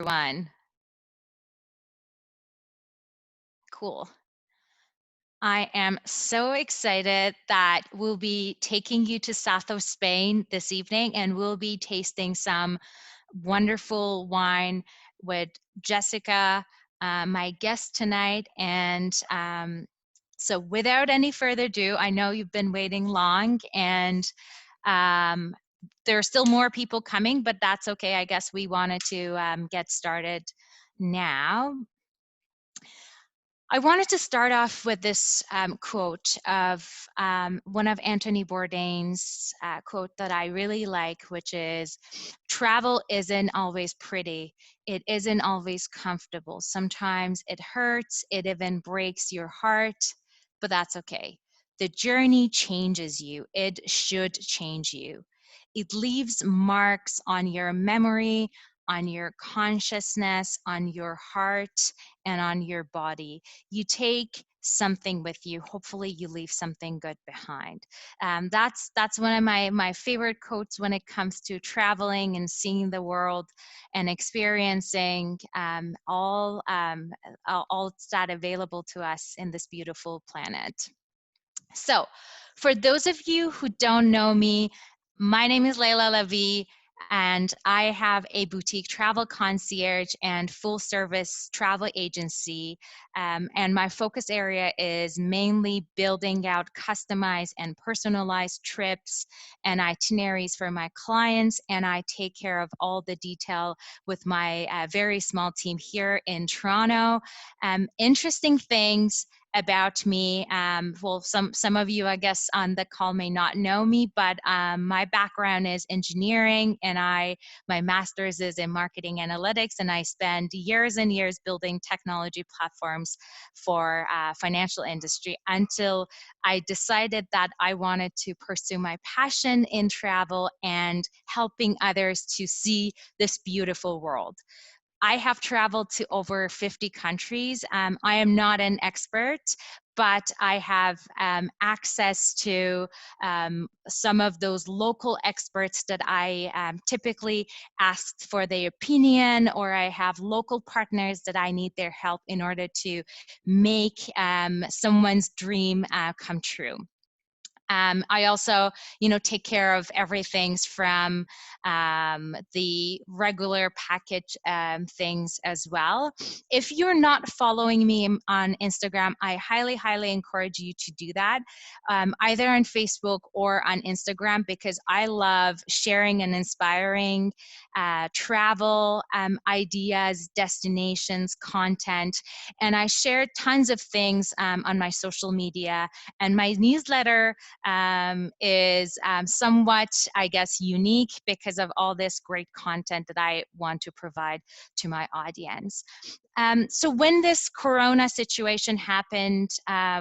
One. Cool. I am so excited that we'll be taking you to south of Spain this evening, and we'll be tasting some wonderful wine with Jessica, my guest tonight. And so without any further ado, I know you've been waiting long, and um, there are still more people coming, but that's okay. I guess we wanted to get started now. I wanted to start off with this quote of one of Anthony Bourdain's quote that I really like, which is, travel isn't always pretty. It isn't always comfortable. Sometimes it hurts, it even breaks your heart, but that's okay. The journey changes you. It should change you. It leaves marks on your memory, on your consciousness, on your heart, and on your body. You take something with you. Hopefully you leave something good behind. That's one of my favorite quotes when it comes to traveling and seeing the world and experiencing all that available to us in this beautiful planet. So for those of you who don't know me, my name is Leila Levy, and I have a boutique travel concierge and full service travel agency. And my focus area is mainly building out customized and personalized trips and itineraries for my clients. And I take care of all the detail with my very small team here in Toronto. Interesting things about me. Well, some of you, I guess, on the call may not know me, but my background is engineering, and my master's is in marketing analytics, and I spend years and years building technology platforms for financial industry until I decided that I wanted to pursue my passion in travel and helping others to see this beautiful world. I have traveled to over 50 countries. I am not an expert, but I have access to some of those local experts that I typically ask for their opinion, or I have local partners that I need their help in order to make someone's dream come true. I also, take care of everything from the regular package things as well. If you're not following me on Instagram, I highly, highly encourage you to do that, either on Facebook or on Instagram, because I love sharing and inspiring travel ideas, destinations, content, and I share tons of things on my social media. And my newsletter is somewhat, I guess, unique because of all this great content that I want to provide to my audience. So when this Corona situation happened,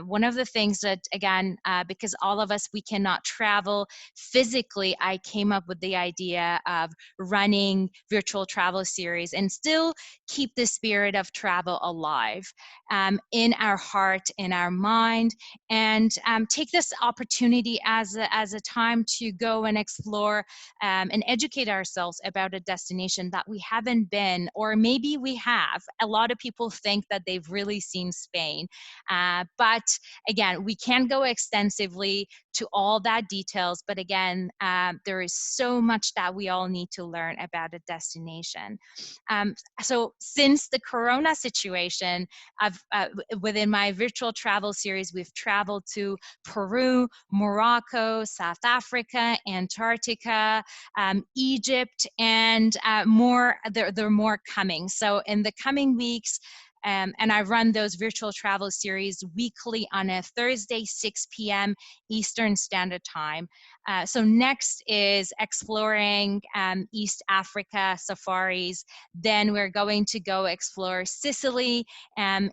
one of the things that, again, because all of us, we cannot travel physically, I came up with the idea of running virtual travel series and still keep the spirit of travel alive in our heart, in our mind, and take this opportunity as a time to go and explore and educate ourselves about a destination that we haven't been, or maybe we have. A lot of people think that they've really seen Spain, but again, we can't go extensively to all that details, but again, there is so much that we all need to learn about a destination. So since the Corona situation, I've within my virtual travel series, we've traveled to Peru, Morocco, South Africa, Antarctica, Egypt, and more. There are more coming. So in the coming weeks, and I run those virtual travel series weekly on a Thursday, 6 p.m. Eastern Standard Time. So next is exploring East Africa safaris. Then we're going to go explore Sicily and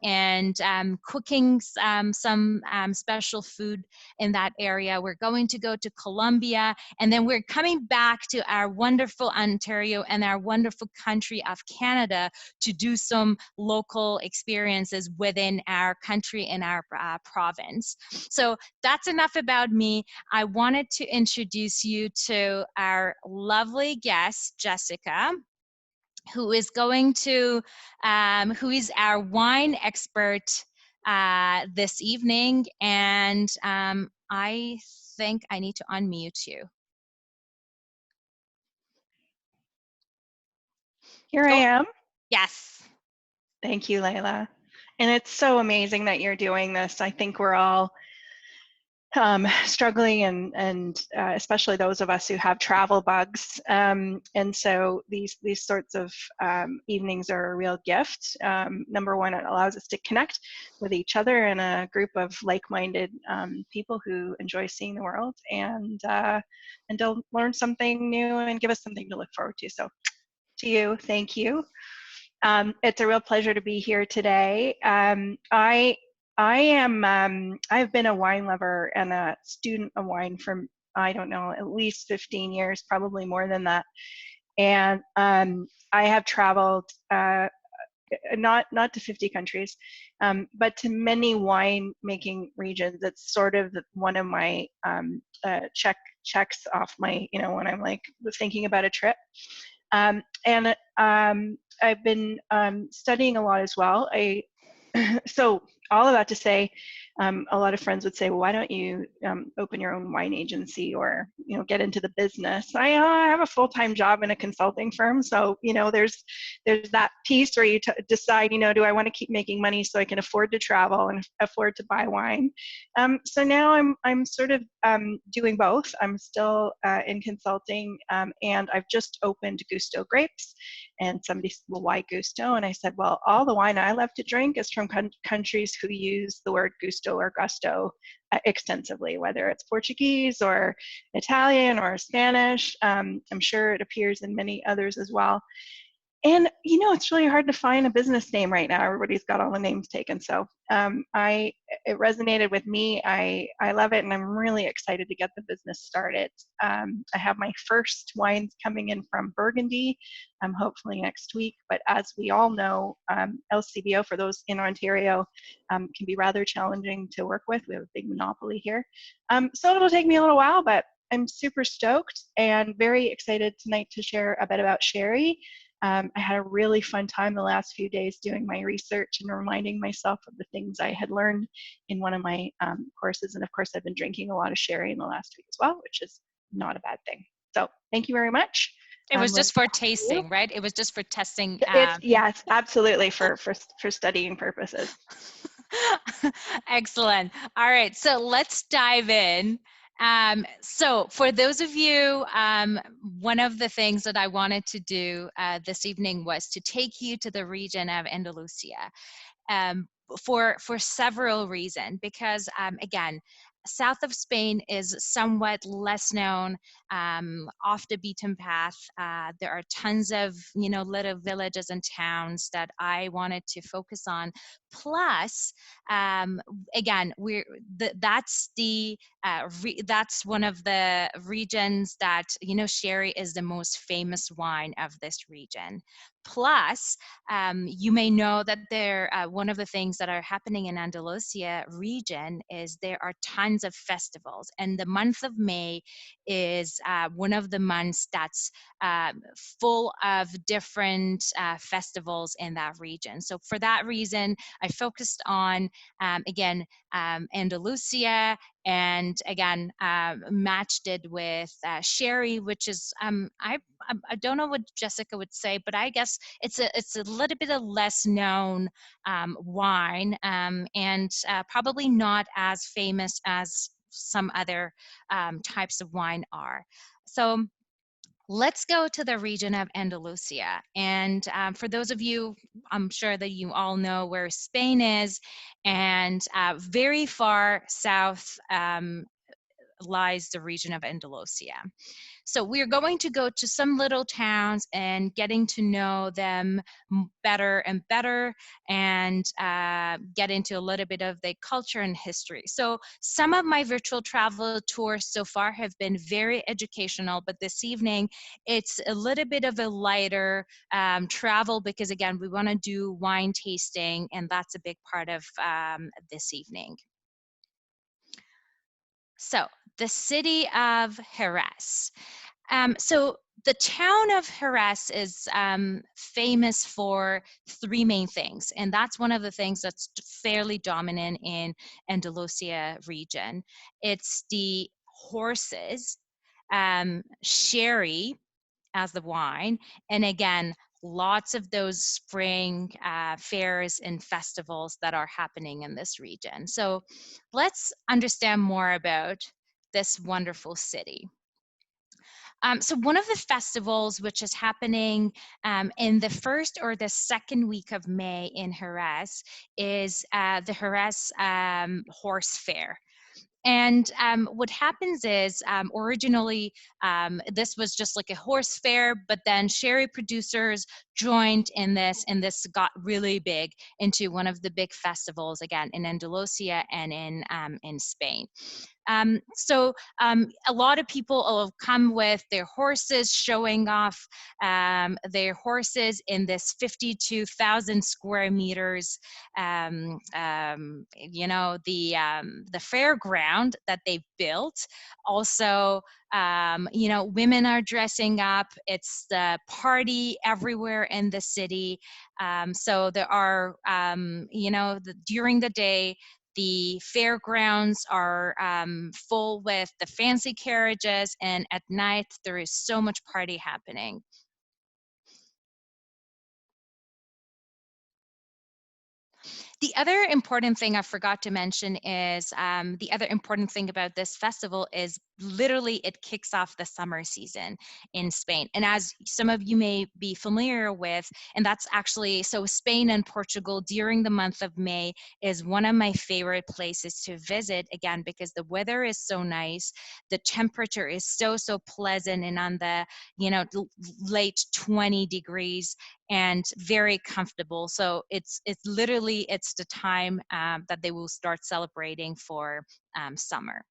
cooking some special food in that area. We're going to go to Colombia, and then we're coming back to our wonderful Ontario and our wonderful country of Canada to do some local experiences within our country and our province. So that's enough about me. I wanted to introduce you to our lovely guest, Jessica. who is who is our wine expert this evening. And I think I need to unmute you. Here I am. Yes. Thank you, Layla. And it's so amazing that you're doing this. I think we're all struggling, and especially those of us who have travel bugs. And so these sorts of evenings are a real gift. Number one, it allows us to connect with each other and a group of like-minded people who enjoy seeing the world, and to learn something new and give us something to look forward to. So to you, thank you. It's a real pleasure to be here today. I've been a wine lover and a student of wine for, I don't know, at least 15 years, probably more than that. And I have traveled not to 50 countries, but to many wine making regions. It's sort of one of my checks off my, when I'm like thinking about a trip. And I've been studying a lot as well. So all of that to say, a lot of friends would say, well, why don't you open your own wine agency, or get into the business? I have a full-time job in a consulting firm, so there's that piece where you decide, do I want to keep making money so I can afford to travel and afford to buy wine? So now I'm sort of doing both. I'm still in consulting, and I've just opened Gusto Grapes. And somebody said, well, why Gusto? And I said, well, all the wine I love to drink is from countries who use the word gusto or gusto extensively, whether it's Portuguese or Italian or Spanish. I'm sure it appears in many others as well. And it's really hard to find a business name right now. Everybody's got all the names taken. So it resonated with me. I love it, and I'm really excited to get the business started. I have my first wines coming in from Burgundy, hopefully next week. But as we all know, LCBO, for those in Ontario, can be rather challenging to work with. We have a big monopoly here. So it'll take me a little while, but I'm super stoked and very excited tonight to share a bit about sherry. I had a really fun time the last few days doing my research and reminding myself of the things I had learned in one of my courses. And of course, I've been drinking a lot of sherry in the last week as well, which is not a bad thing. So thank you very much. It was just for tasting, right? It was just for testing. Yes, absolutely, for studying purposes. Excellent. All right, so let's dive in. So for those of you, one of the things that I wanted to do this evening was to take you to the region of Andalusia, for several reasons, because again, south of Spain is somewhat less known, off the beaten path. There are tons of little villages and towns that I wanted to focus on. Plus, again, that's one of the regions that sherry is the most famous wine of this region. Plus, you may know that one of the things that are happening in Andalusia region is there are tons of festivals, and the month of May is one of the months that's full of different festivals in that region. So for that reason, I focused on, again, Andalusia, and again, matched it with sherry, which is, I don't know what Jessica would say, but I guess it's a little bit of less known wine, and probably not as famous as some other types of wine are. So let's go to the region of Andalusia. And for those of you, I'm sure that you all know where Spain is, and very far south lies the region of Andalusia. So we're going to go to some little towns and getting to know them better and better, and get into a little bit of the culture and history. So some of my virtual travel tours so far have been very educational, but this evening it's a little bit of a lighter travel, because again, we want to do wine tasting, and that's a big part of this evening. So the city of Jerez. So The town of Jerez is famous for three main things, and that's one of the things that's fairly dominant in Andalusia region. It's the horses, sherry as the wine, and again, lots of those spring fairs and festivals that are happening in this region. So let's understand more about this wonderful city. So one of the festivals which is happening in the first or the second week of May in Jerez is the Jerez Horse Fair. And what happens is originally this was just like a horse fair, but then sherry producers joined in this, and this got really big into one of the big festivals again in Andalusia and in Spain. So a lot of people will come with their horses, showing off their horses in this 52,000 square meters, the fairground that they've built. Also, women are dressing up. It's the party everywhere in the city. So there are, during the day, the fairgrounds are full with the fancy carriages, and at night there is so much party happening. The other important thing I forgot to mention is the other important thing about this festival is literally it kicks off the summer season in Spain. And as some of you may be familiar with, and that's actually, so Spain and Portugal during the month of May is one of my favorite places to visit, again, because the weather is so nice, the temperature is so pleasant and on the, late 20 degrees and very comfortable. So it's literally, it's the time that they will start celebrating for summer.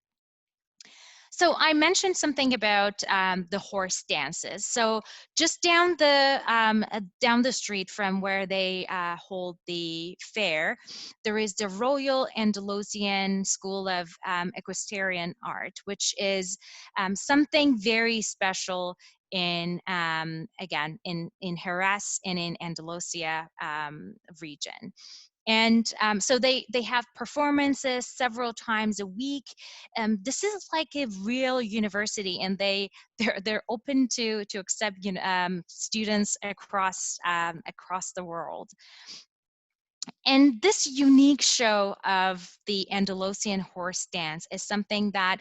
So I mentioned something about the horse dances. So just down the street from where they hold the fair, there is the Royal Andalusian School of Equestrian Art, which is something very special in again in Jerez and in Andalusia region. And so they have performances several times a week. This is like a real university, and they're open to accept students across the world. And this unique show of the Andalusian horse dance is something that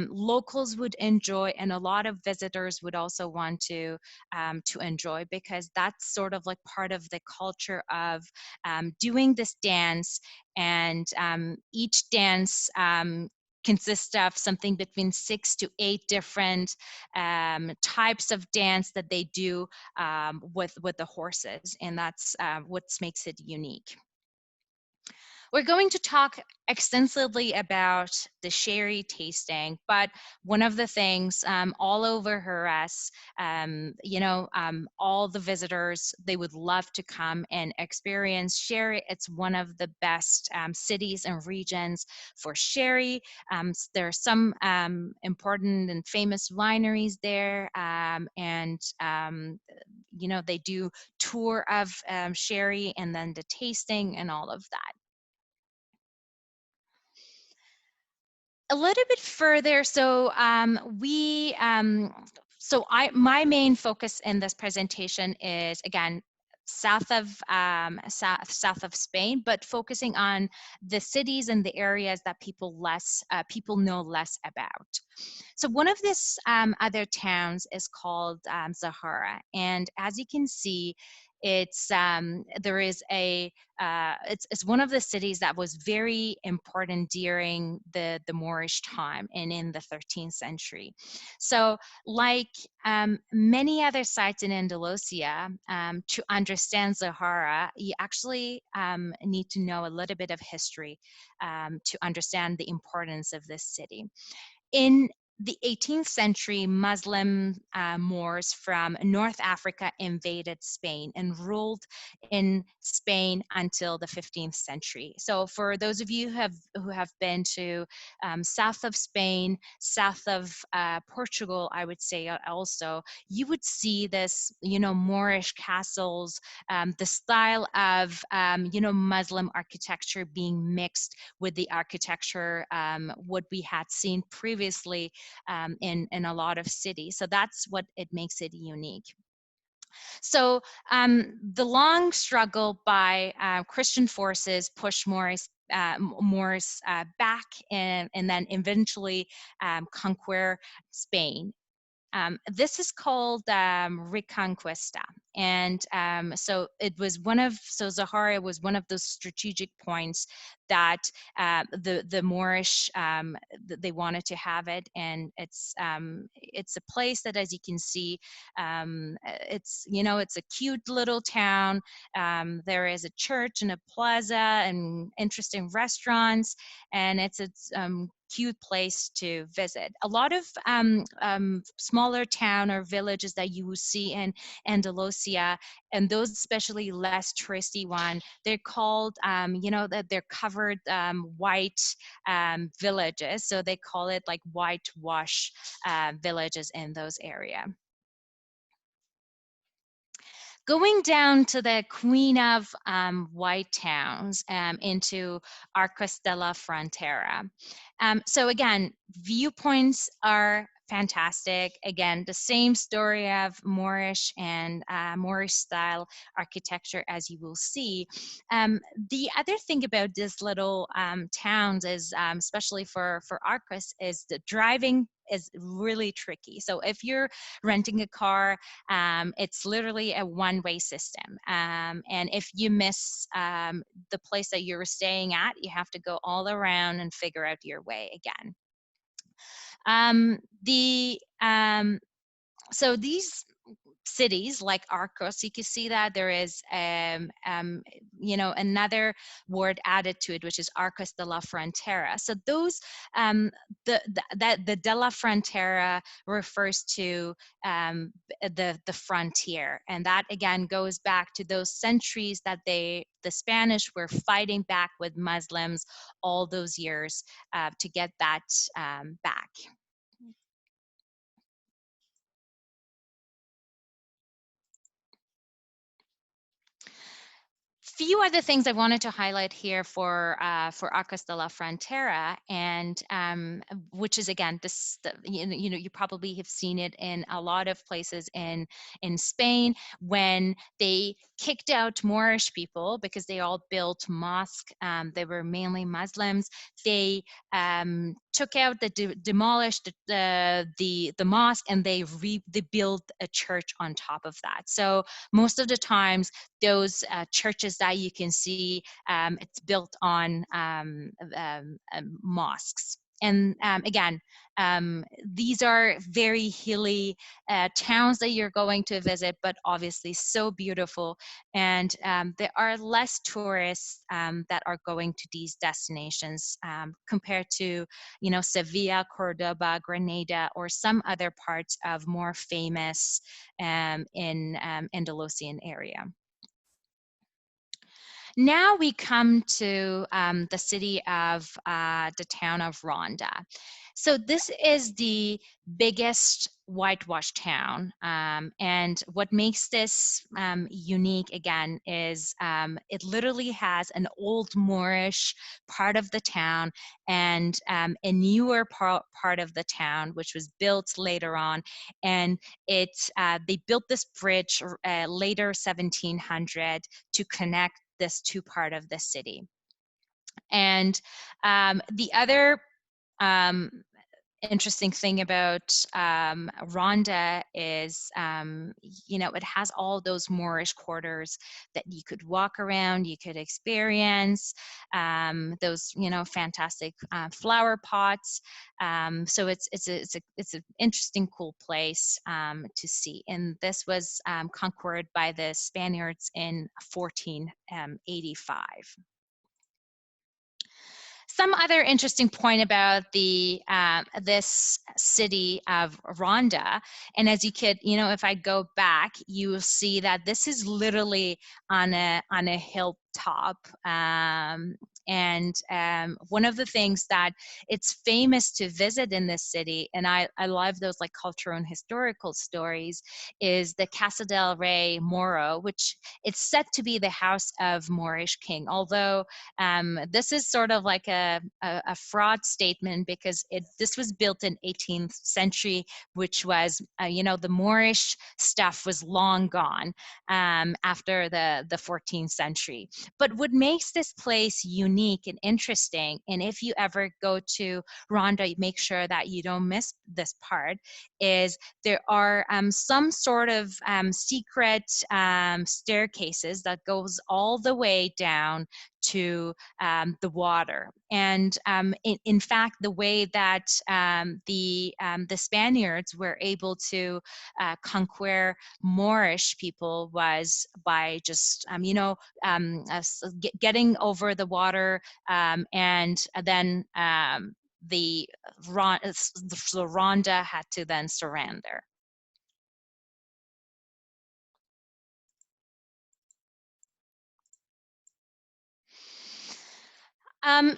locals would enjoy, and a lot of visitors would also want to enjoy, because that's sort of like part of the culture of doing this dance. And each dance consists of something between 6 to 8 different types of dance that they do with the horses, and that's what makes it unique. We're going to talk extensively about the sherry tasting, but one of the things all over Jerez, all the visitors, they would love to come and experience sherry. It's one of the best cities and regions for sherry. There are some important and famous wineries there, and they do tour of sherry and then the tasting and all of that. A little bit further, so my main focus in this presentation is, again, south of Spain, but focusing on the cities and the areas that people know less about. So one of these other towns is called Zahara, and as you can see, it's one of the cities that was very important during the Moorish time and in the 13th century. So like many other sites in Andalusia, to understand Zahara, you actually need to know a little bit of history to understand the importance of this city. In the 18th century, Muslim Moors from North Africa invaded Spain and ruled in Spain until the 15th century. So for those of you who have been to south of Spain, south of Portugal, I would say also, you would see this, Moorish castles, the style of, Muslim architecture being mixed with the architecture what we had seen previously in a lot of cities. So that's what it makes it unique. So the long struggle by Christian forces pushed Moors back and then eventually conquer Spain. This is called Reconquista. And so Zahara was one of those strategic points that the Moorish, they wanted to have it. And it's a place that, as you can see, it's a cute little town. There is a church and a plaza and interesting restaurants, and it's cute place to visit. A lot of smaller town or villages that you will see in Andalusia, and those especially less touristy one, they're called, that they're covered white villages. So they call it like whitewash villages in those areas. Going down to the Queen of White Towns into Arcos de la Frontera. So again, viewpoints are fantastic. Again, the same story of Moorish and Moorish style architecture, as you will see. The other thing about this little towns is, especially for Arcos, is the driving is really tricky. So if you're renting a car, it's literally a one-way system. And if you miss the place that you're staying at, you have to go all around and figure out your way again. So these cities like Arcos, you can see that there is another word added to it, which is Arcos de la Frontera. So those the de la Frontera refers to the frontier, and that again goes back to those centuries that the Spanish were fighting back with Muslims all those years to get that back. Few other things I wanted to highlight here for Arcos de la Frontera, and which is again you probably have seen it in a lot of places in Spain when they kicked out Moorish people because they all built mosques. They were mainly Muslims. They took out demolished the mosque, and they built a church on top of that. So most of the times those churches that you can see, it's built on mosques. And again, these are very hilly towns that you're going to visit, but obviously so beautiful. And there are less tourists that are going to these destinations compared to, Sevilla, Cordoba, Granada, or some other parts of more famous in Andalusian area. Now we come to the city of the town of Ronda. So this is the biggest whitewash town, and what makes this unique again is it literally has an old Moorish part of the town and a newer part of the town which was built later on, and they built this bridge later 1700 to connect this two part of the city. And the other interesting thing about Ronda is, it has all those Moorish quarters that you could walk around, you could experience those, fantastic flower pots. So it's an interesting, cool place to see. And this was conquered by the Spaniards in 1485. Some other interesting point about the this city of Rhonda, and as you could, if I go back, you will see that this is literally on a hilltop. And one of the things that it's famous to visit in this city, and I love those like cultural and historical stories, is the Casa del Rey Moro, which it's said to be the house of Moorish king, although this is sort of like a fraud statement because this was built in 18th century, which was, the Moorish stuff was long gone after the 14th century. But what makes this place unique and interesting, and if you ever go to Rhonda, make sure that you don't miss this part, is there are some sort of secret staircases that goes all the way down to the water. And in fact, the way that the Spaniards were able to conquer Moorish people was by just getting over the water, and then the Rhonda had to then surrender.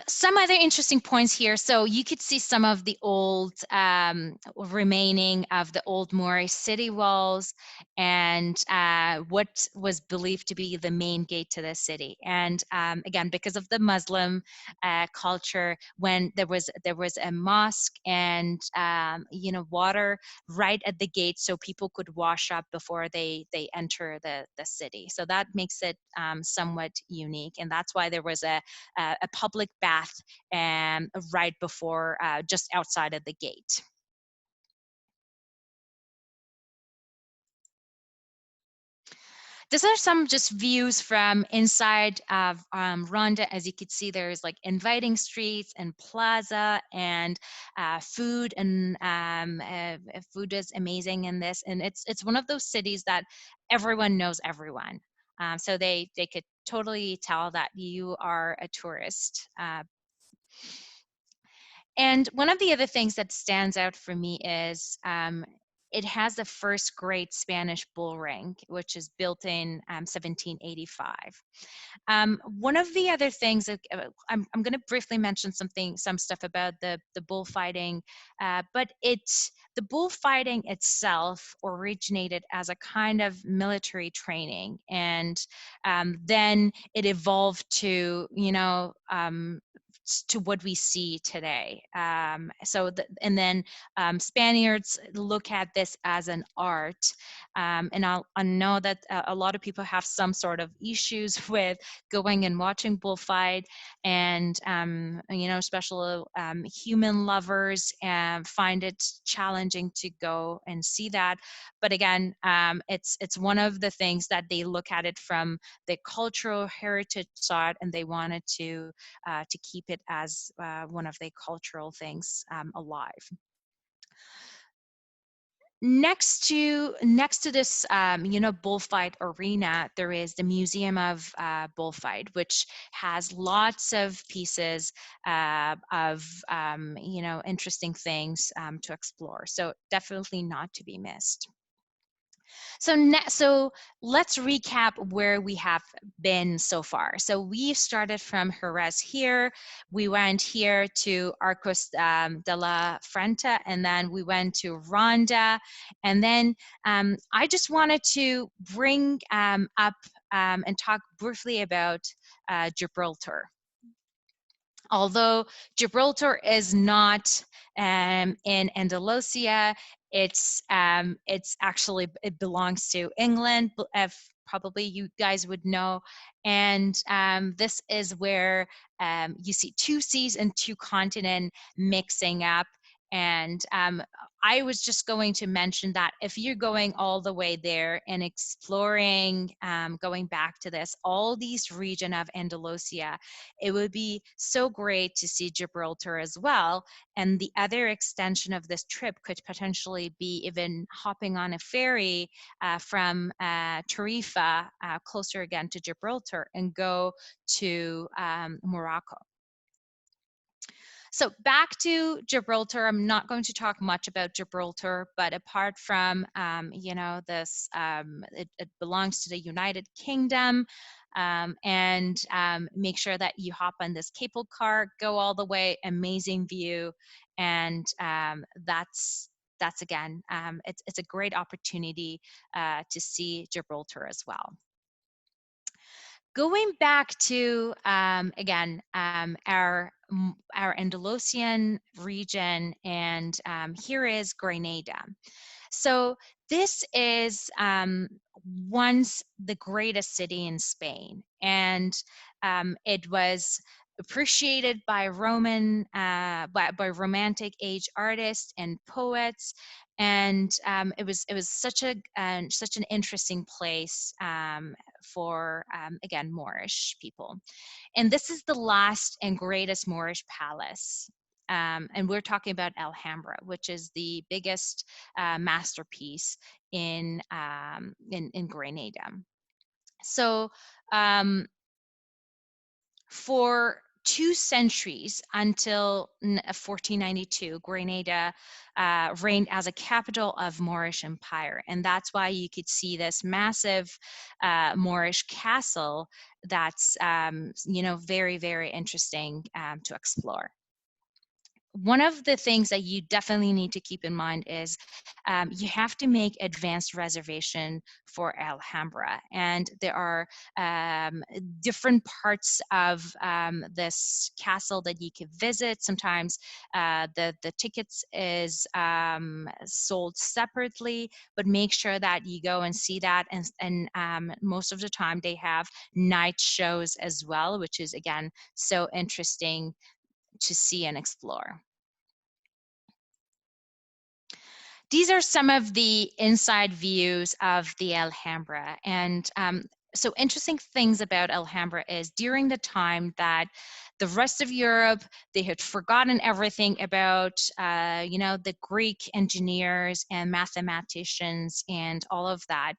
Some other interesting points here. So you could see some of the old remaining of the old Moorish city walls and what was believed to be the main gate to the city. And again, because of the Muslim culture, when there was a mosque and water right at the gate, so people could wash up before they enter the city. So that makes it somewhat unique, and that's why there was a public bath right before, just outside of the gate. These are some just views from inside of Rhonda. As you can see, there's like inviting streets and plaza and food, and food is amazing in this. And it's one of those cities that everyone knows everyone. So they could totally tell that you are a tourist. And one of the other things that stands out for me is it has the first great Spanish bull ring, which is built in 1785. One of the other things that I'm going to briefly mention some stuff about the bullfighting, but the bullfighting itself originated as a kind of military training, and then it evolved to to what we see today. And then Spaniards look at this as an art, and I know that a lot of people have some sort of issues with going and watching bullfight, and especially human lovers find it challenging to go and see that. But again, it's one of the things that they look at it from the cultural heritage side, and they wanted to keep it as one of the cultural things alive. Next to this, bullfight arena, there is the Museum of Bullfight, which has lots of pieces of interesting things to explore. So definitely not to be missed. So let's recap where we have been so far. So we started from Jerez here. We went here to Arcos de la Frente, and then we went to Ronda. And then I just wanted to bring up and talk briefly about Gibraltar. Although Gibraltar is not in Andalusia, it's actually, it belongs to England, if probably you guys would know. And this is where you see two seas and two continents mixing up. And I was just going to mention that if you're going all the way there and exploring, going back to this, all these region of Andalusia, it would be so great to see Gibraltar as well. And the other extension of this trip could potentially be even hopping on a ferry from Tarifa, closer again to Gibraltar, and go to Morocco. So back to Gibraltar, I'm not going to talk much about Gibraltar, but apart from, this, it belongs to the United Kingdom. And make sure that you hop on this cable car, go all the way, amazing view. And that's again, it's a great opportunity to see Gibraltar as well. Going back to again our Andalusian region, and here is Grenada. So this is once the greatest city in Spain, and it was appreciated by by Romantic age artists and poets, and it was such an interesting place for again Moorish people. And this is the last and greatest Moorish palace. And we're talking about Alhambra, which is the biggest masterpiece in Grenada. So for 2 centuries until 1492, Grenada reigned as a capital of Moorish Empire, and that's why you could see this massive Moorish castle that's very, very interesting to explore. One of the things that you definitely need to keep in mind is you have to make advanced reservation for Alhambra, and there are different parts of this castle that you can visit. Sometimes the tickets is sold separately, but make sure that you go and see that. And most of the time they have night shows as well, which is again so interesting to see and explore. These are some of the inside views of the Alhambra. And so interesting things about Alhambra is during the time that the rest of Europe, they had forgotten everything about, the Greek engineers and mathematicians and all of that.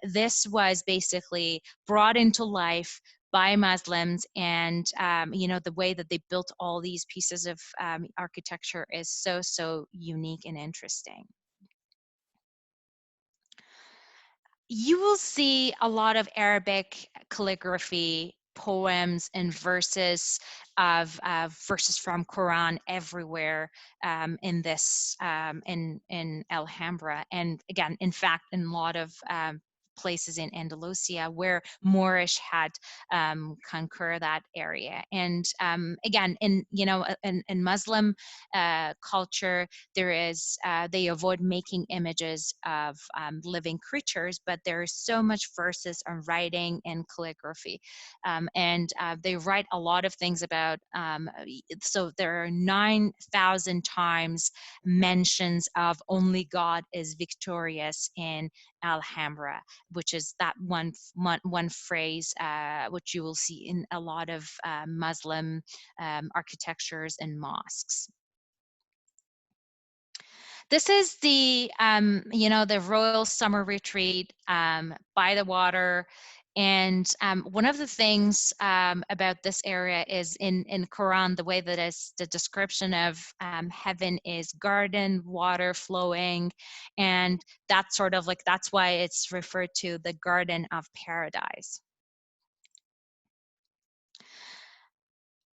This was basically brought into life by Muslims, and the way that they built all these pieces of architecture is so unique and interesting. You will see a lot of Arabic calligraphy, poems, and verses from Quran everywhere in this in Alhambra, and again, in fact, in a lot of places in Andalusia where Moorish had conquered that area. And again, in Muslim culture, there is they avoid making images of living creatures, but there is so much verses on writing and calligraphy, and they write a lot of things about. So there are 9,000 times mentions of only God is victorious in Alhambra, which is that one phrase which you will see in a lot of Muslim architectures and mosques. This is the Royal Summer Retreat by the water. And one of the things about this area is in Quran, the way that is the description of heaven is garden, water flowing, and that's sort of like, that's why it's referred to the Garden of Paradise.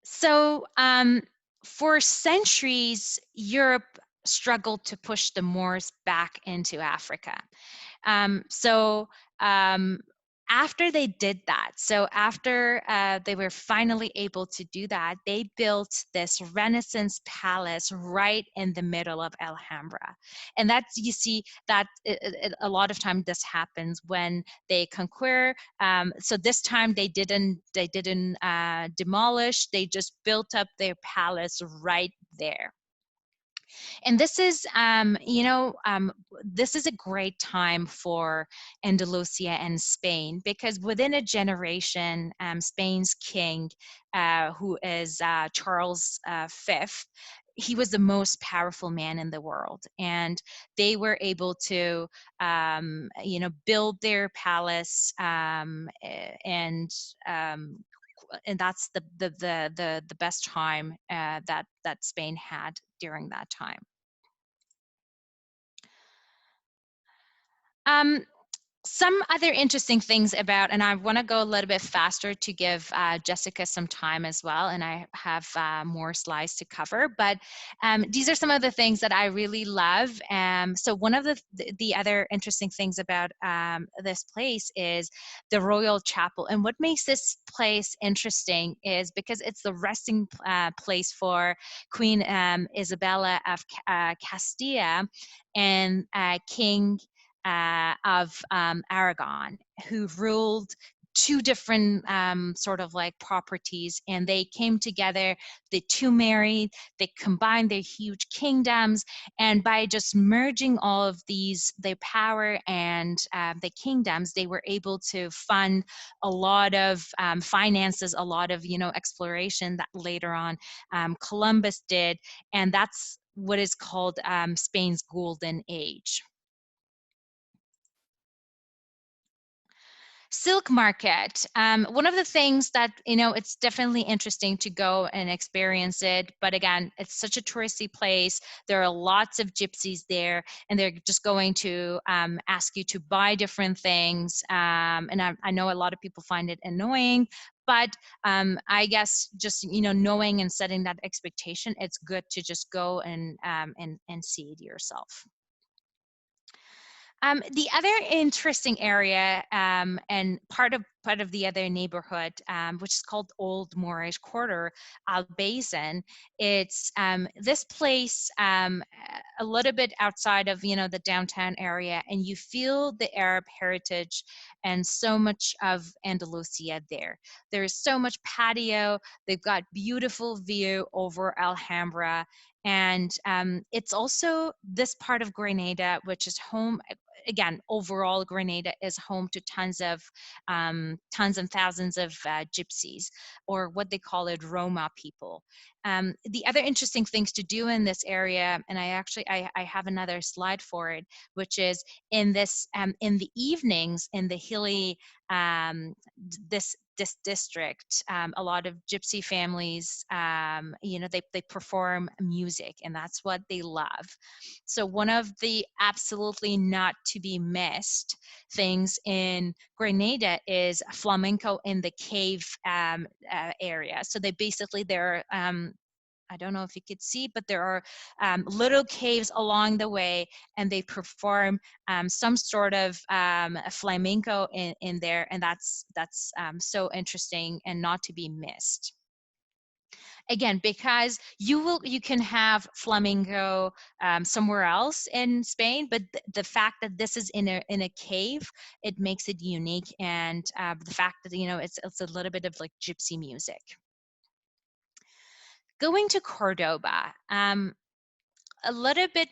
So for centuries, Europe struggled to push the Moors back into Africa. So after they did that, so after they were finally able to do that, they built this Renaissance palace right in the middle of Alhambra. And that's, you see, that a lot of time this happens when they conquer. So this time they didn't demolish, they just built up their palace right there. And this is, this is a great time for Andalusia and Spain, because within a generation, Spain's king, who is Charles V, he was the most powerful man in the world, and they were able to, build their palace and and that's the best time that Spain had during that time. Um, some other interesting things about, and I want to go a little bit faster to give Jessica some time as well, and I have more slides to cover, but these are some of the things that I really love. So one of the other interesting things about this place is the Royal Chapel, and what makes this place interesting is because it's the resting place for Queen Isabella of Castilla and King of Aragon, who ruled two different sort of like properties, and they came together, the two married, they combined their huge kingdoms, and by just merging all of these, their power and the kingdoms, they were able to fund a lot of finances, a lot of, you know, exploration that later on Columbus did, and that's what is called Spain's Golden Age. Silk market. One of the things that, you know, it's definitely interesting to go and experience it, but again, it's such a touristy place. There are lots of gypsies there, and they're just going to ask you to buy different things. And I know a lot of people find it annoying, but I guess just, you know, knowing and setting that expectation, it's good to just go and see it yourself. The other interesting area and part of the other neighborhood, which is called Old Moorish Quarter, Al Basin, it's this place a little bit outside of, you know, the downtown area, and you feel the Arab heritage and so much of Andalusia there. There's so much patio. They've got beautiful view over Alhambra. And it's also this part of Grenada, which is home, again, overall Grenada is home to tons and thousands of gypsies, or what they call it, Roma people. The other interesting things to do in this area, and I have another slide for it, which is in this in the evenings in the hilly this district, a lot of gypsy families, you know, they perform music, and that's what they love. So one of the absolutely not to be missed things in Grenada is flamenco in the cave area. So they basically, they're I don't know if you could see, but there are little caves along the way, and they perform some sort of flamenco in there, and that's so interesting and not to be missed. Again, because you can have flamenco somewhere else in Spain, but the fact that this is in a cave, it makes it unique, and the fact that, you know, it's a little bit of like gypsy music. Going to Cordoba, a little bit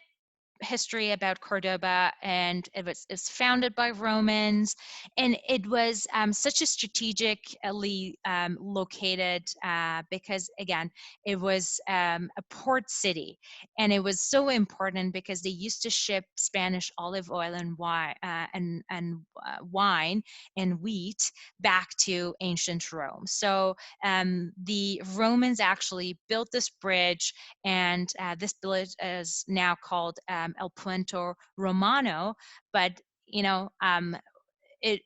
history about Cordoba, and it's founded by Romans, and it was such a strategically located because, again, it was a port city, and it was so important because they used to ship Spanish olive oil and wine wine and wheat back to ancient Rome. So the Romans actually built this bridge, and this village is now called El Puente Romano, but, you know, it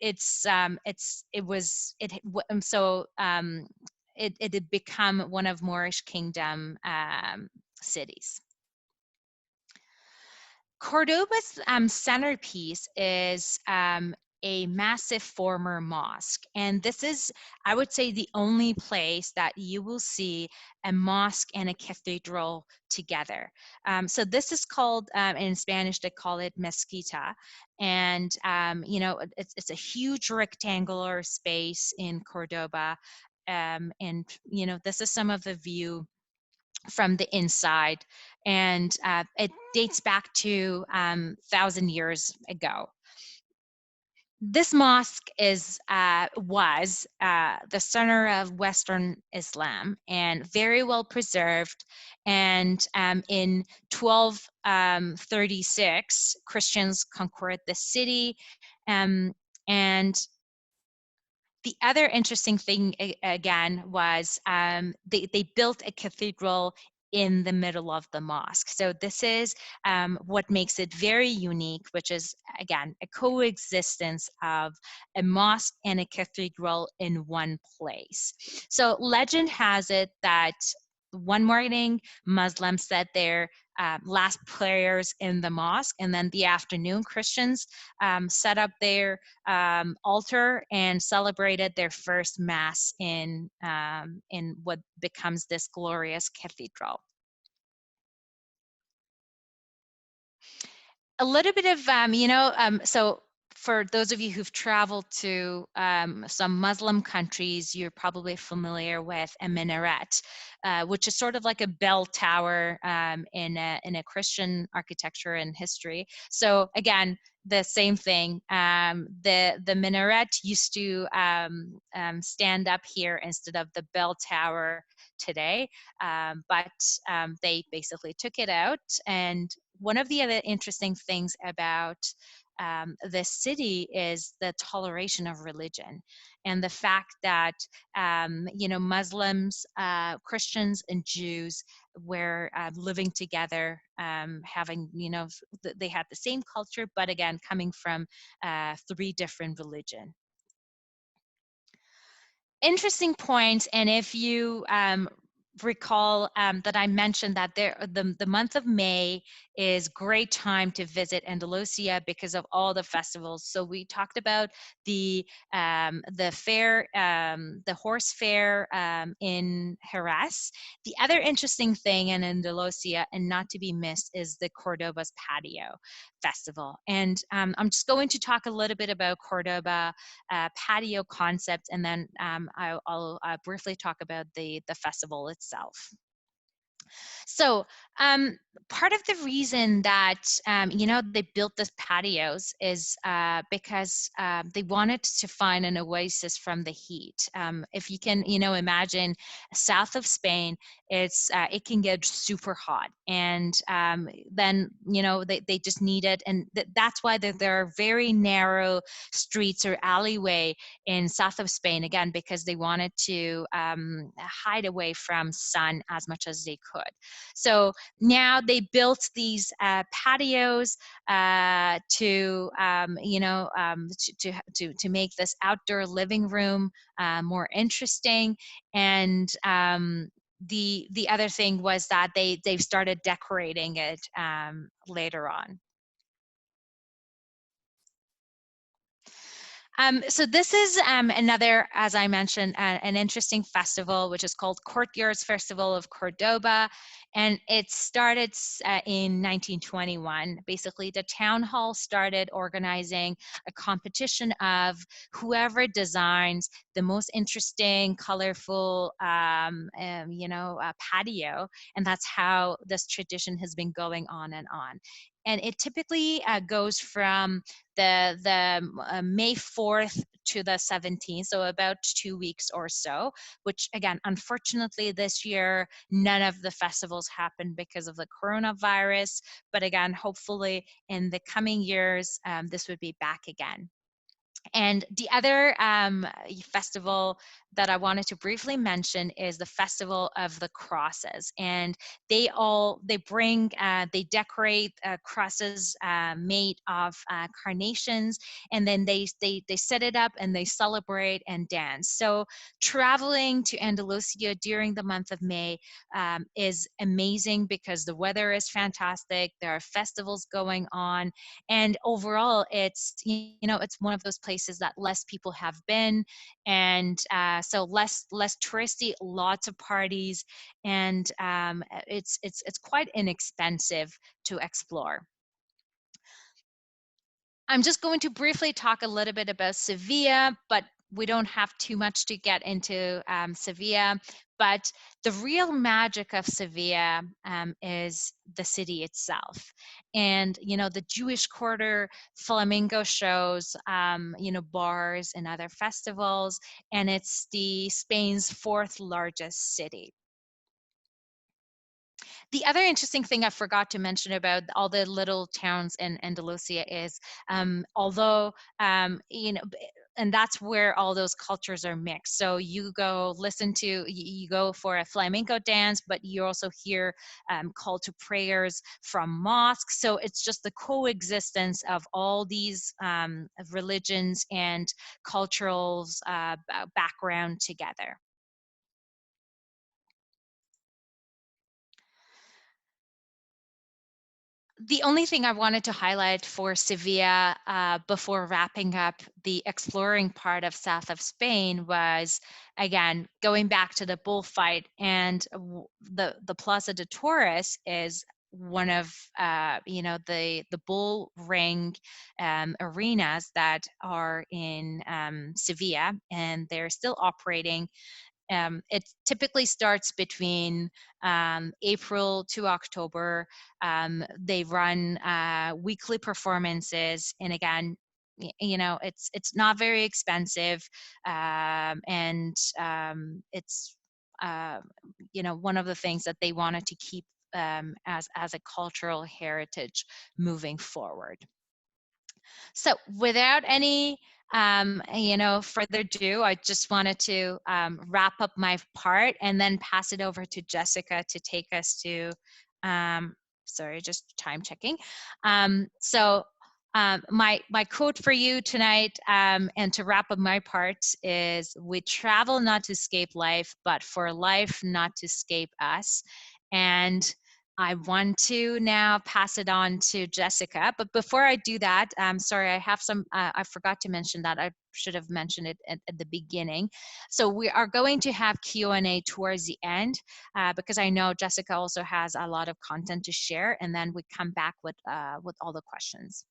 had become one of Moorish kingdom cities. Cordoba's centerpiece is a massive former mosque, and this is, I would say, the only place that you will see a mosque and a cathedral together. So this is called, in Spanish they call it mezquita, and you know, it's a huge rectangular space in Cordoba, and you know, this is some of the view from the inside, and it dates back to 1,000 years ago. This mosque was the center of Western Islam and very well preserved. And in 1236, Christians conquered the city, and The other interesting thing, again, was they built a cathedral in the middle of the mosque. So this is what makes it very unique, which is, again, a coexistence of a mosque and a cathedral in one place. So legend has it that one morning Muslims said their last prayers in the mosque, and then the afternoon Christians set up their altar and celebrated their first mass in what becomes this glorious cathedral. A little bit of, so for those of you who've traveled to some Muslim countries, you're probably familiar with a minaret, which is sort of like a bell tower in a Christian architecture and history. So again, the same thing. The minaret used to stand up here instead of the bell tower today, but they basically took it out. And one of the other interesting things about this city is the toleration of religion, and the fact that Muslims, Christians, and Jews were living together, having they had the same culture, but again coming from three different religions. Interesting point, and if you recall that I mentioned that the month of May is great time to visit Andalusia because of all the festivals. So we talked about the fair, the horse fair in Jerez. The other interesting thing in Andalusia, and not to be missed, is the Cordoba's Patio Festival. And I'm just going to talk a little bit about Cordoba patio concept, and then I'll briefly talk about the festival itself. So part of the reason that they built this patios is because they wanted to find an oasis from the heat. If you can imagine, south of Spain, it can get super hot, and then they just need it, and that's why there are very narrow streets or alleyway in south of Spain, again because they wanted to hide away from sun as much as they could. So now they built these patios to make this outdoor living room more interesting. And the other thing was that they've started decorating it later on. So this is another, as I mentioned, an interesting festival, which is called Courtyards Festival of Cordoba. And it started in 1921. Basically, the town hall started organizing a competition of whoever designs the most interesting, colorful, patio. And that's how this tradition has been going on and on. And it typically goes from the May 4th to the 17th, so about 2 weeks or so, which again, unfortunately this year, none of the festivals happened because of the coronavirus. But again, hopefully in the coming years, this would be back again. And the other festival that I wanted to briefly mention is the Festival of the Crosses. And they decorate crosses made of carnations, and then they set it up and they celebrate and dance. So traveling to Andalusia during the month of May is amazing because the weather is fantastic. There are festivals going on, and overall it's it's one of those places that less people have been, and so less touristy, lots of parties, and it's quite inexpensive to explore. I'm just going to briefly talk a little bit about Sevilla, but we don't have too much to get into Sevilla. But the real magic of Sevilla is the city itself. And, the Jewish Quarter, flamenco shows, bars and other festivals, and it's Spain's fourth largest city. The other interesting thing I forgot to mention about all the little towns in Andalusia is, although and that's where all those cultures are mixed. So you go listen to, you go for a flamenco dance, but you also hear call to prayers from mosques. So it's just the coexistence of all these religions and cultural background together. The only thing I wanted to highlight for Sevilla before wrapping up the exploring part of south of Spain was, again, going back to the bullfight, and the Plaza de Toros is one of the bull ring arenas that are in Sevilla, and they're still operating. It typically starts between April to October. They run weekly performances, and again, it's not very expensive, and it's one of the things that they wanted to keep as a cultural heritage moving forward. So without any further ado, I just wanted to wrap up my part and then pass it over to Jessica to take us to, sorry, just time checking. My quote for you tonight, and to wrap up my part, is: we travel not to escape life, but for life not to escape us. And I want to now pass it on to Jessica, but before I do that, sorry, I have some, I forgot to mention that. I should have mentioned it at the beginning. So we are going to have Q&A towards the end, because I know Jessica also has a lot of content to share, and then we come back with all the questions.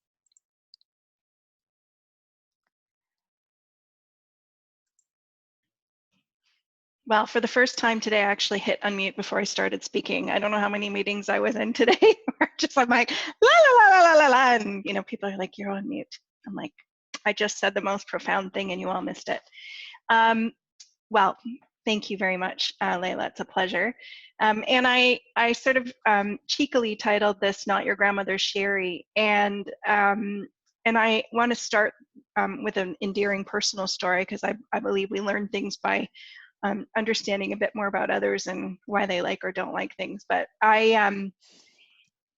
Well, for the first time today, I actually hit unmute before I started speaking. I don't know how many meetings I was in today. I'm like, la, la, la, la, la, la, and people are like, you're on mute. I'm like, I just said the most profound thing and you all missed it. Well, thank you very much, Layla. It's a pleasure. And I sort of cheekily titled this "Not Your Grandmother's Sherry," and I want to start with an endearing personal story, because I believe we learn things by understanding a bit more about others and why they like or don't like things. But I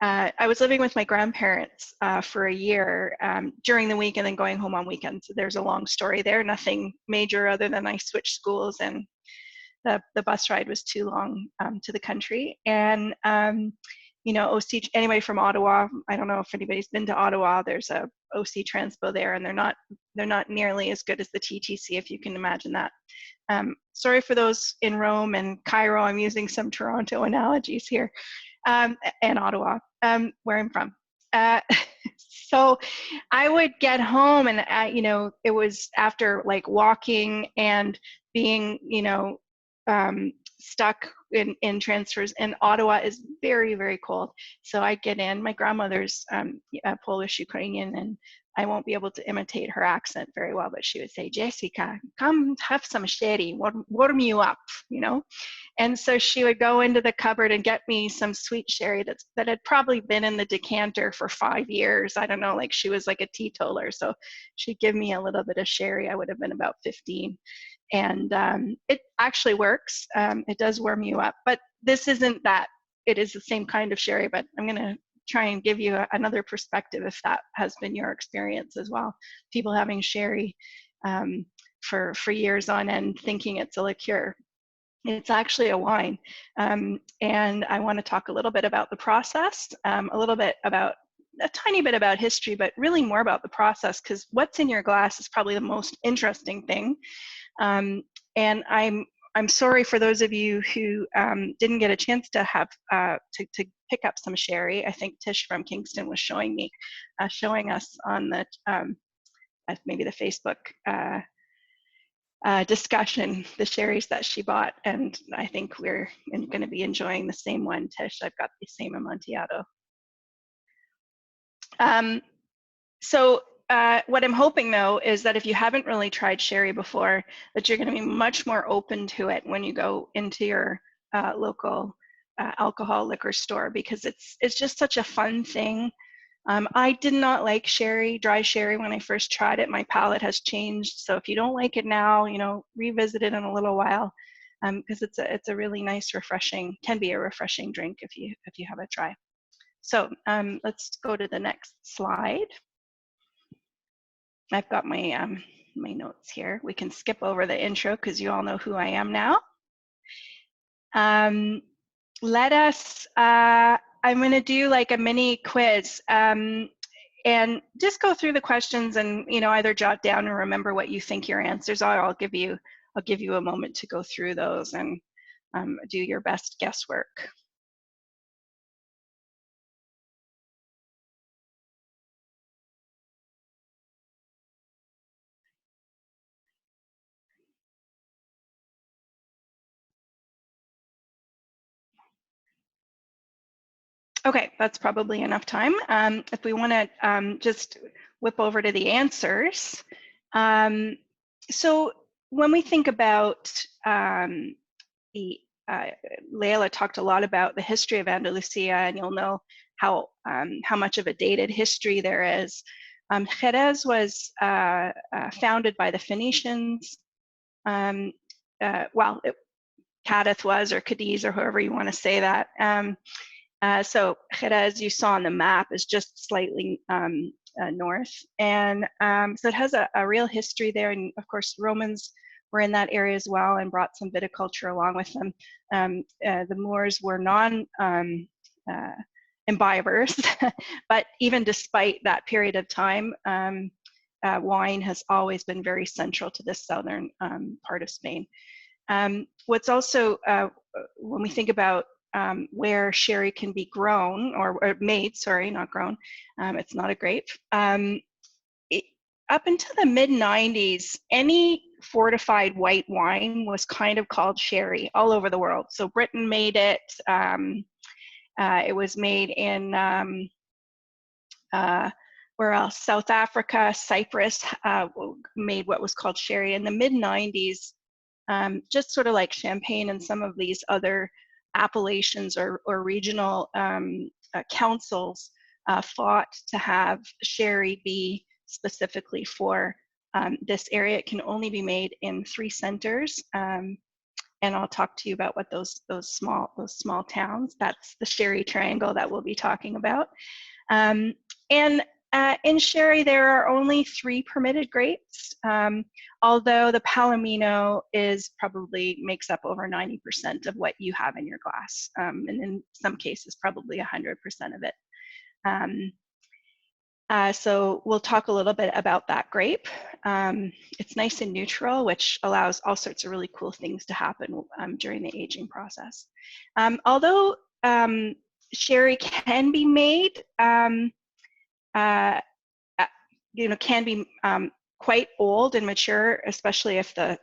was living with my grandparents for a year during the week, and then going home on weekends. There's a long story there, nothing major other than I switched schools and the bus ride was too long to the country. And OC, anybody from Ottawa, I don't know if anybody's been to Ottawa, there's a OC Transpo there, and they're not nearly as good as the TTC, if you can imagine that. Sorry for those in Rome and Cairo, I'm using some Toronto analogies here, and Ottawa, where I'm from. So I would get home, and it was after like walking and being stuck in transfers, and Ottawa is very, very cold. So I get in, my grandmother's Polish Ukrainian, and I won't be able to imitate her accent very well, but she would say, Jessica, come have some sherry, warm you up, And so she would go into the cupboard and get me some sweet sherry that had probably been in the decanter for 5 years. I don't know, like she was like a teetotaler. So she'd give me a little bit of sherry. I would have been about 15. And it actually works. It does warm you up, but this isn't that. It is the same kind of sherry, but I'm going to try and give you another perspective if that has been your experience as well. People having sherry for years on end thinking it's a liqueur. It's actually a wine. And I want to talk a little bit about the process, a tiny bit about history, but really more about the process, because what's in your glass is probably the most interesting thing. And I'm sorry for those of you who didn't get a chance to have to pick up some sherry. I think Tish from Kingston was showing us on the maybe the Facebook discussion the sherries that she bought, and I think we're going to be enjoying the same one, Tish. I've got the same Amontillado. So what I'm hoping, though, is that if you haven't really tried sherry before, that you're going to be much more open to it when you go into your local alcohol liquor store, because it's just such a fun thing. I did not like sherry, dry sherry, when I first tried it. My palate has changed. So if you don't like it now, you know, revisit it in a little while, because it's a really nice, refreshing, can be a refreshing drink if you have it dry. So let's go to the next slide. I've got my my notes here. We can skip over the intro because you all know who I am now. Let us, I'm going to do like a mini quiz, and just go through the questions and, you know, either jot down or remember what you think your answers are. I'll give you a moment to go through those and do your best guesswork. Okay, that's probably enough time. If we want to just whip over to the answers. So when we think about the, Leila talked a lot about the history of Andalusia, and you'll know how much of a dated history there is. Jerez was founded by the Phoenicians. Well, Cadiz was, or Cadiz, or however you want to say that. So Jerez, you saw on the map, is just slightly north, and so it has a real history there. And of course, Romans were in that area as well and brought some viticulture along with them. The Moors were imbibers, but even despite that period of time, wine has always been very central to this southern part of Spain. What's also, when we think about where sherry can be grown, or made, sorry, not grown, it's not a grape. Up until the mid-90s, any fortified white wine was kind of called sherry all over the world. So Britain made it. It was made in, where else? South Africa, Cyprus made what was called sherry. In the mid-90s, just sort of like Champagne and some of these other appellations or regional councils fought to have sherry be specifically for this area. It can only be made in 3 centers, and I'll talk to you about what those small towns. That's the sherry triangle that we'll be talking about. And in sherry, there are only 3 permitted grapes, although the Palomino probably makes up over 90% of what you have in your glass, and in some cases, probably 100% of it. So we'll talk a little bit about that grape. It's nice and neutral, which allows all sorts of really cool things to happen during the aging process. Although sherry can be made, you know, can be quite old and mature, especially if the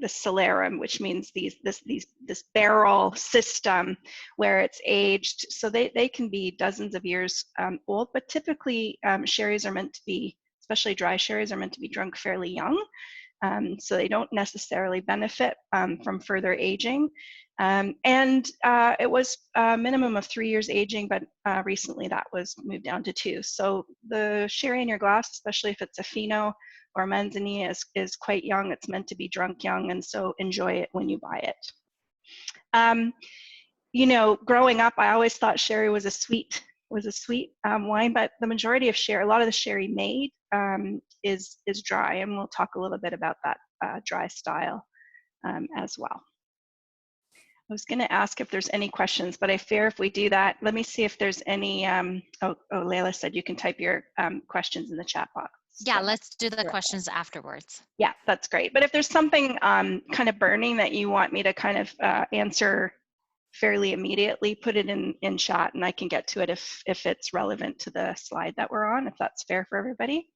cellarum, which means this barrel system where it's aged, so they can be dozens of years old. But typically, sherries are meant to be, especially dry sherries, are meant to be drunk fairly young. So they don't necessarily benefit from further aging. And it was a minimum of 3 years aging, but recently that was moved down to 2. So the sherry in your glass, especially if it's a Fino or Manzanilla, is quite young. It's meant to be drunk young, and so enjoy it when you buy it. You know, growing up, I always thought sherry was a sweet wine, but the majority of sherry, a lot of the sherry made is dry, and we'll talk a little bit about that dry style as well. I was going to ask if there's any questions, but I fear if we do that, let me see if there's any. Oh, Leila said you can type your questions in the chat box. Yeah, let's do the questions afterwards. Yeah, that's great. But if there's something kind of burning that you want me to kind of answer fairly immediately, put it in chat, and I can get to it if it's relevant to the slide that we're on, if that's fair for everybody.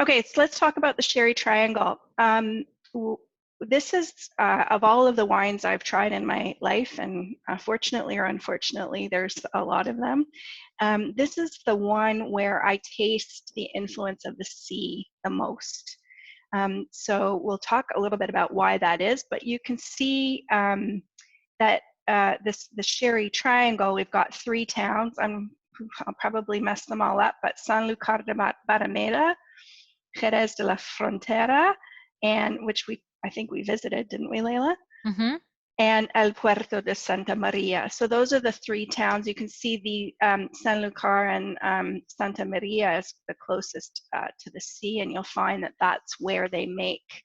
Okay, so let's talk about the sherry triangle. This is, of all of the wines I've tried in my life, and fortunately or unfortunately, there's a lot of them, this is the one where I taste the influence of the sea the most. So we'll talk a little bit about why that is, but you can see that the sherry triangle, we've got 3 towns. I'm I'll probably mess them all up, but Sanlúcar de Barrameda, Jerez de la Frontera, and which I think we visited, didn't we, Leila? Mm-hmm. And El Puerto de Santa Maria. So those are the three towns. You can see the Sanlúcar and Santa Maria is the closest to the sea, and you'll find that that's where they make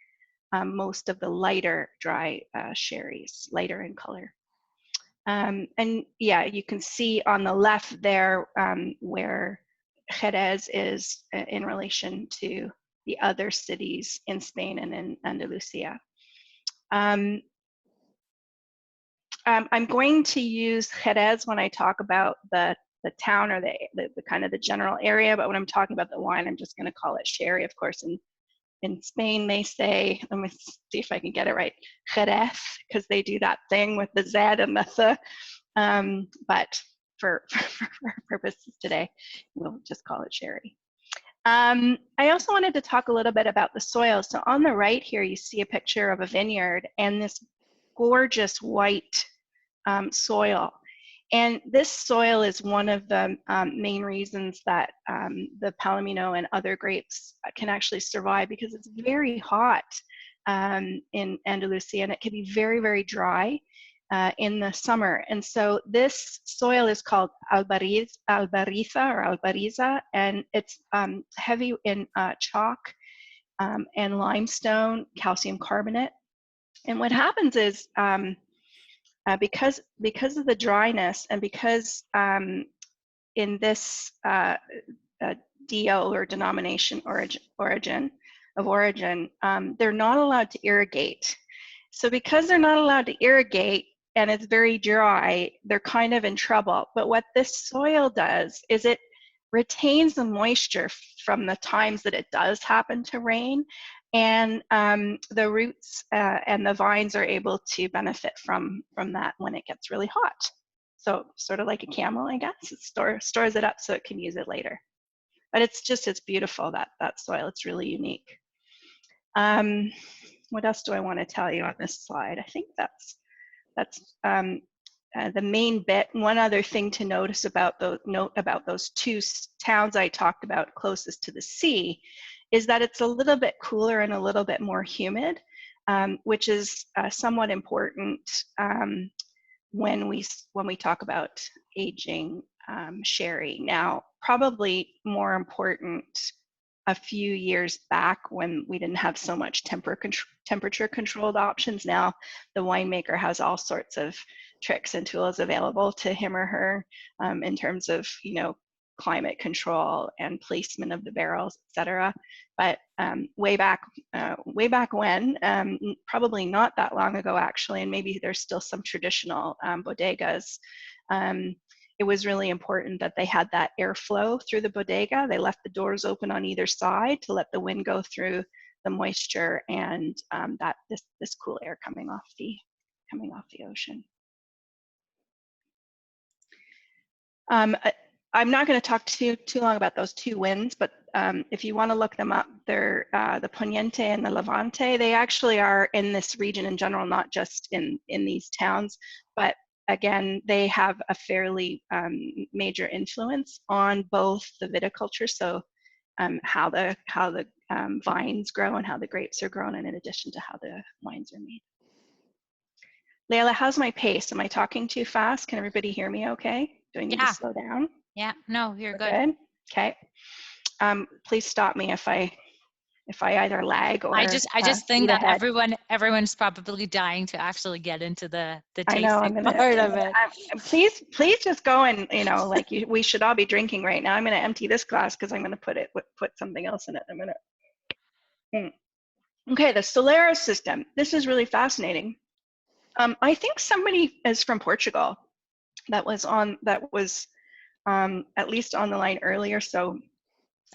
most of the lighter dry sherries, lighter in color. And yeah, you can see on the left there where Jerez is in relation to the other cities in Spain and in Andalusia. I'm going to use Jerez when I talk about the town or the kind of the general area, but when I'm talking about the wine, I'm just going to call it sherry. Of course, in Spain, they say, let me see if I can get it right, Jerez, because they do that thing with the Z and the th. But for purposes today, we'll just call it sherry. I also wanted to talk a little bit about the soil. So on the right here, you see a picture of a vineyard and this gorgeous white soil. And this soil is one of the main reasons that the Palomino and other grapes can actually survive, because it's very hot in Andalusia, and it can be very, very dry in the summer. And so this soil is called albariza or albariza, and it's heavy in chalk and limestone, calcium carbonate. And what happens is because of the dryness, and because in this DO or denomination origin, they're not allowed to irrigate. So because they're not allowed to irrigate and it's very dry, they're kind of in trouble. But what this soil does is it retains the moisture from the times that it does happen to rain, and the roots and the vines are able to benefit from that when it gets really hot. So sort of like a camel, I guess. It stores it up so it can use it later. But it's beautiful, that soil. It's really unique. What else do I want to tell you on this slide? I think that's the main bit. One other thing to note about those two towns I talked about closest to the sea is that it's a little bit cooler and a little bit more humid, which is somewhat important when we talk about aging sherry. Now, probably more important a few years back when we didn't have so much temperature controlled options. Now the winemaker has all sorts of tricks and tools available to him or her in terms of, climate control and placement of the barrels, etc. But way back when, probably not that long ago actually, and maybe there's still some traditional bodegas, it was really important that they had that airflow through the bodega. They left the doors open on either side to let the wind go through the moisture and this cool air coming off the ocean. I'm not going to talk too long about those two winds, but if you want to look them up, they're the Poniente and the Levante. They actually are in this region in general, not just in these towns, but again, they have a fairly major influence on both the viticulture, so how the vines grow and how the grapes are grown, and in addition to how the wines are made. Leila, how's my pace? Am I talking too fast? Can everybody hear me okay? Do I need to slow down? Yeah, no, you're good. Okay. Please stop me if I either lag or I just think that everyone's probably dying to actually get into the tasting part of it. Please just go and we should all be drinking right now. I'm going to empty this glass because I'm going to put something else in it in a minute. Okay, the Sommelier system. This is really fascinating. I think somebody is from Portugal that was at least on the line earlier. So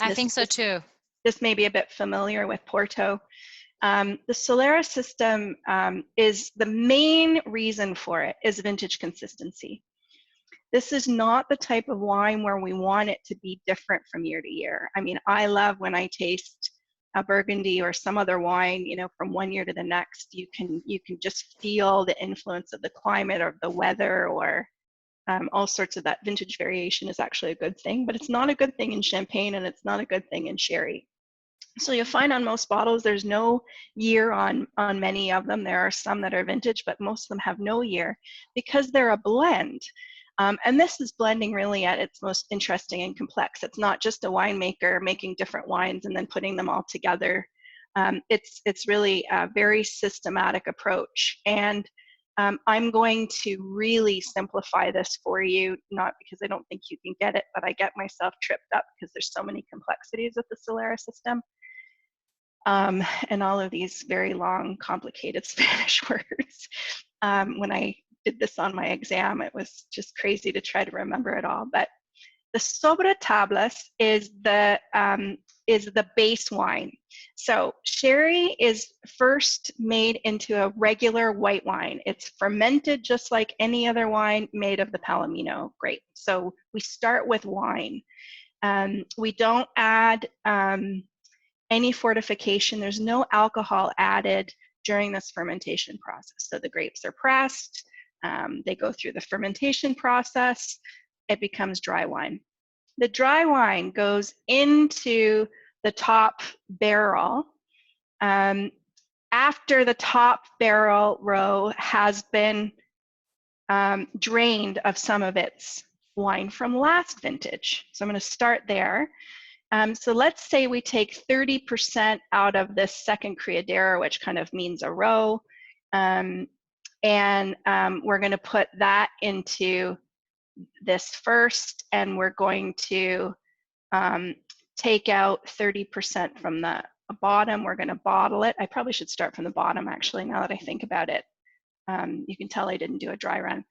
I think so too. This may be a bit familiar with Porto. The Sommelier system is the main reason for it is vintage consistency. This is not the type of wine where we want it to be different from year to year. I mean, I love when I taste a Burgundy or some other wine, from one year to the next, you can just feel the influence of the climate or the weather or all sorts of that vintage variation is actually a good thing, but it's not a good thing in champagne, and it's not a good thing in sherry. So you'll find on most bottles, there's no year on many of them. There are some that are vintage, but most of them have no year because they're a blend. And this is blending really at its most interesting and complex. It's not just a winemaker making different wines and then putting them all together. It's really a very systematic approach. And I'm going to really simplify this for you, not because I don't think you can get it, but I get myself tripped up because there's so many complexities with the Solera system. And all of these very long, complicated Spanish words. When I did this on my exam, it was just crazy to try to remember it all. But the sobre tablas is the base wine. So sherry is first made into a regular white wine. It's fermented just like any other wine made of the Palomino grape. So we start with wine. We don't add any fortification. There's no alcohol added during this fermentation process. So the grapes are pressed, they go through the fermentation process, it becomes dry wine. The dry wine goes into the top barrel after the top barrel row has been drained of some of its wine from last vintage. So I'm going to start there. So let's say we take 30% out of this second criadero, which kind of means a row, and we're going to put that into this first, and we're going to take out 30% from the bottom. We're going to bottle it. I probably should start from the bottom, actually, now that I think about it. You can tell I didn't do a dry run.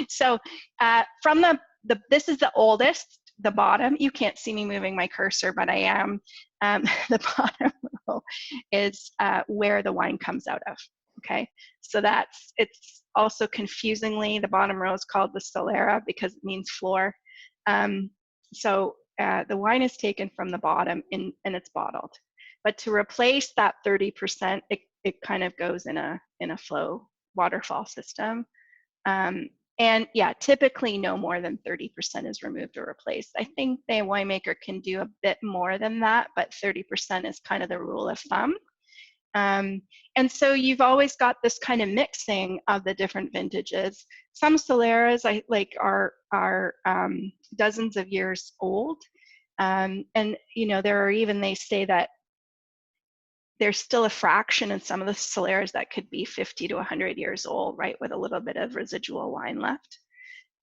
So from this is the oldest, the bottom. You can't see me moving my cursor, but I am. The bottom row is where the wine comes out of. Okay, so it's also confusingly, the bottom row is called the Solera because it means floor. So the wine is taken from the bottom and it's bottled. But to replace that 30%, it kind of goes in a flow waterfall system. And yeah, typically no more than 30% is removed or replaced. I think the winemaker can do a bit more than that, but 30% is kind of the rule of thumb. And so you've always got this kind of mixing of the different vintages. Some Soleras are dozens of years old. And you know, there are even, they say that there's still a fraction in some of the Soleras that could be 50 to 100 years old, right, with a little bit of residual wine left.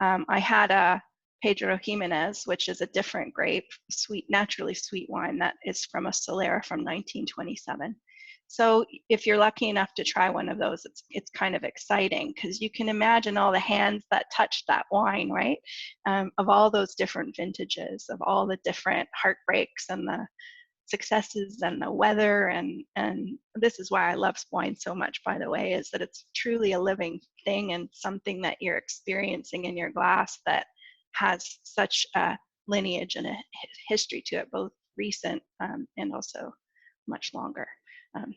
I had a Pedro Jimenez, which is a different grape, sweet, naturally sweet wine that is from a Solera from 1927. So if you're lucky enough to try one of those, it's kind of exciting because you can imagine all the hands that touched that wine, right? Of all those different vintages, of all the different heartbreaks and the successes and the weather, and this is why I love wine so much, by the way, is that it's truly a living thing and something that you're experiencing in your glass that has such a lineage and a history to it, both recent and also much longer. I'm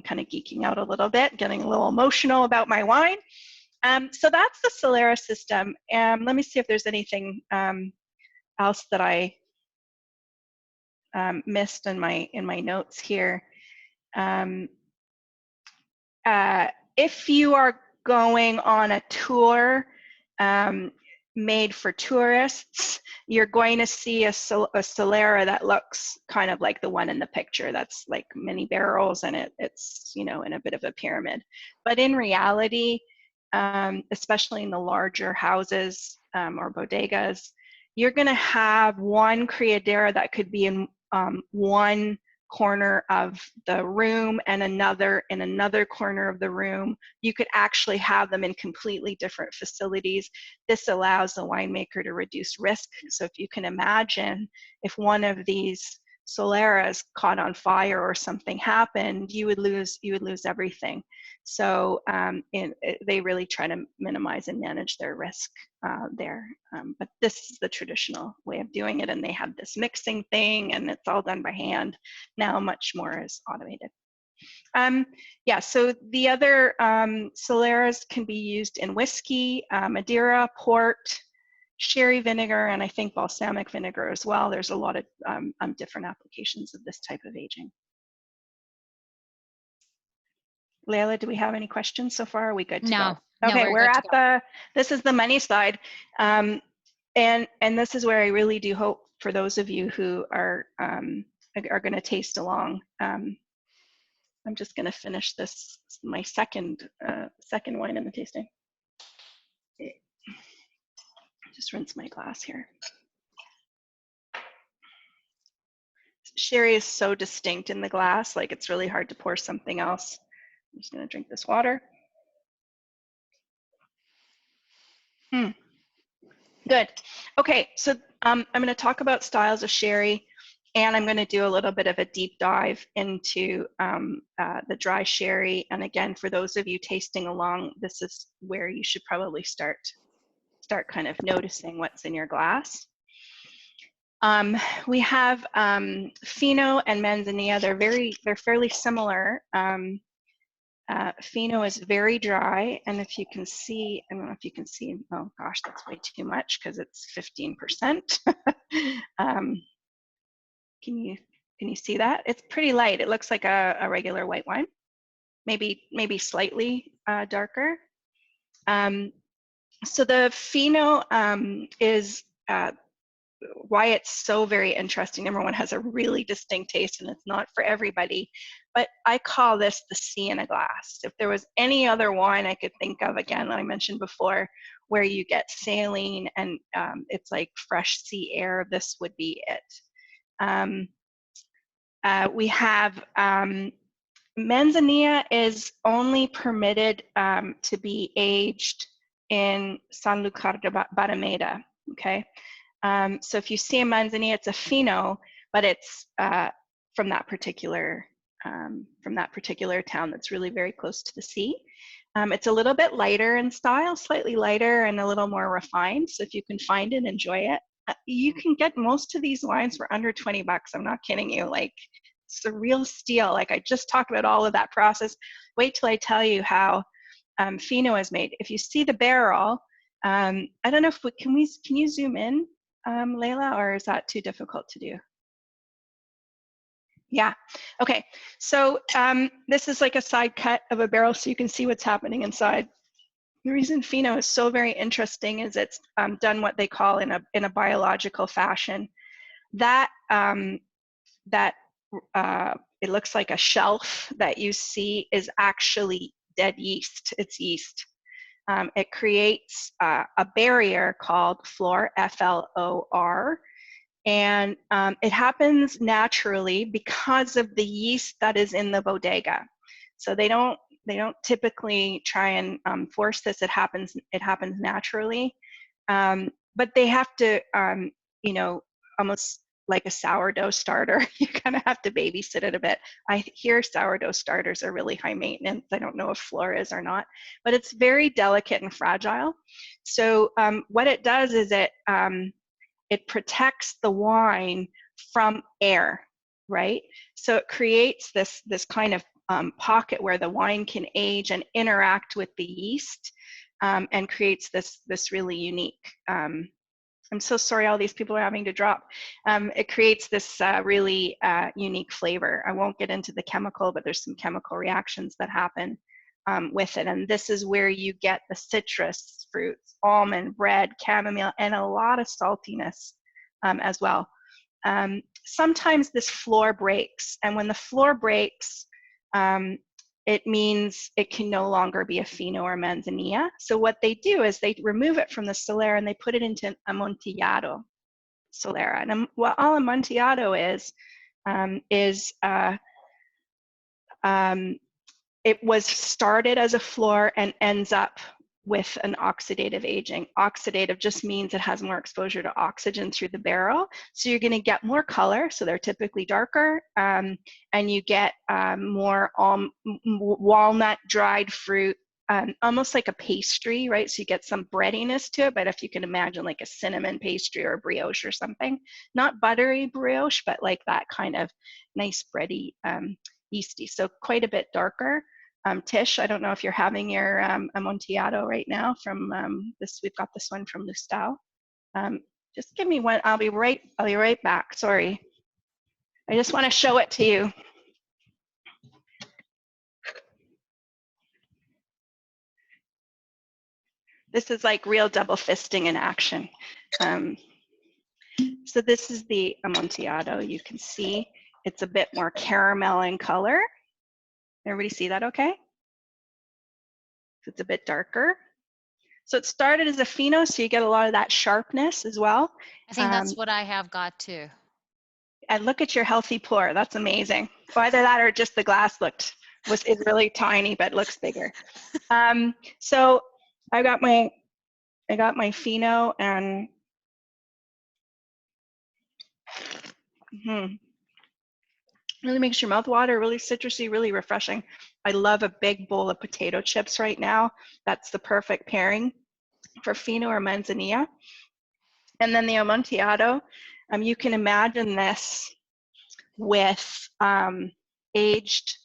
kind of geeking out a little bit, getting a little emotional about my wine. So that's the Solera system. Let me see if there's anything else that I missed in my notes here. If you are going on a tour made for tourists, you're going to see a Solera that looks kind of like the one in the picture. That's like many barrels, and it's, you know, in a bit of a pyramid. But in reality, especially in the larger houses or bodegas, you're going to have one criadero that could be in one corner of the room and another in another corner of the room. You could actually have them in completely different facilities. This allows the winemaker to reduce risk. So if you can imagine, if one of these Soleras caught on fire or something happened, you would lose everything. So they really try to minimize and manage their risk there. But this is the traditional way of doing it, and they have this mixing thing, and it's all done by hand. Now much more is automated. Yeah, so the other Soleras can be used in whiskey, Madeira, port, sherry vinegar, and I think balsamic vinegar as well. There's a lot of different applications of this type of aging. Layla, do we have any questions so far? Are we good to go? No, Okay, we're we're good to at go. this is the money slide. And this is where I really do hope for those of you who are going to taste along. I'm just going to finish this, my second wine in the tasting. Just rinse my glass here. Sherry is so distinct in the glass, like it's really hard to pour something else. I'm just going to drink this water. Good. Okay, so I'm going to talk about styles of sherry, and I'm going to do a little bit of a deep dive into the dry sherry. And again, for those of you tasting along, this is where you should probably start kind of noticing what's in your glass. We have Fino and Manzanilla. They're fairly similar. Fino is very dry, and if you can see, I don't know if you can see, oh gosh, that's way too much because it's 15%. Can you see that? It's pretty light. It looks like a regular white wine, maybe slightly darker. So the Fino is why it's so very interesting. Number one, has a really distinct taste, and it's not for everybody. But I call this the sea in a glass. If there was any other wine I could think of, again, I mentioned before, where you get saline and it's like fresh sea air, this would be it. We have Manzanilla is only permitted to be aged in Sanlúcar de Barrameda. Okay. So if you see a Manzanilla, it's a Fino, but it's from that particular town that's really very close to the sea. It's a little bit lighter in style, slightly lighter and a little more refined. So if you can find it, enjoy it. You can get most of these wines for under 20 bucks. I'm not kidding you. Like, it's a real steal. Like, I just talked about all of that process. Wait till I tell you how Fino is made. If you see the barrel, I don't know if can you zoom in, Layla, or is that too difficult to do? Yeah. Okay. So this is like a side cut of a barrel, so you can see what's happening inside. The reason Fino is so very interesting is it's done what they call in a biological fashion. That it looks like a shelf that you see is actually dead yeast. It's yeast. It creates a barrier called flor, F-L-O-R, and it happens naturally because of the yeast that is in the bodega. So they don't typically try and force this. It happens naturally, but they have to, you know, almost like a sourdough starter. You kind of have to babysit it a bit. I hear sourdough starters are really high maintenance. I don't know if flor is or not, but it's very delicate and fragile. So what it does is it protects the wine from air, right? So it creates this kind of pocket where the wine can age and interact with the yeast, and creates this really unique. I'm so sorry all these people are having to drop. It creates this really unique flavor. I won't get into the chemical, but there's some chemical reactions that happen with it. And this is where you get the citrus fruits, almond, bread, chamomile, and a lot of saltiness as well. Sometimes this flor breaks, and when the flor breaks, it means it can no longer be a Fino or Manzanilla. So what they do is they remove it from the Solera and they put it into Amontillado Solera. And what Amontillado is it was started as a flor and ends up with an oxidative aging. Oxidative just means it has more exposure to oxygen through the barrel. So you're gonna get more color, so they're typically darker, and you get more walnut, dried fruit, almost like a pastry, right? So you get some breadiness to it, but if you can imagine like a cinnamon pastry or a brioche or something, not buttery brioche, but like that kind of nice bready, yeasty, so quite a bit darker. Tish, I don't know if you're having your Amontillado right now from this. We've got this one from Lustau. Just give me one. I'll be right back. Sorry. I just want to show it to you. This is like real double fisting in action. So this is the Amontillado. You can see it's a bit more caramel in color. Everybody see that okay? It's a bit darker. So it started as a Fino, so you get a lot of that sharpness as well. I think that's what I have got too. And look at your healthy pour. That's amazing. Either that or just the glass is really tiny but looks bigger. So I got my Fino and really makes your mouth water, really citrusy, really refreshing. I love a big bowl of potato chips right now. That's the perfect pairing for Fino or Manzanilla. And then the Amontillado, you can imagine this with aged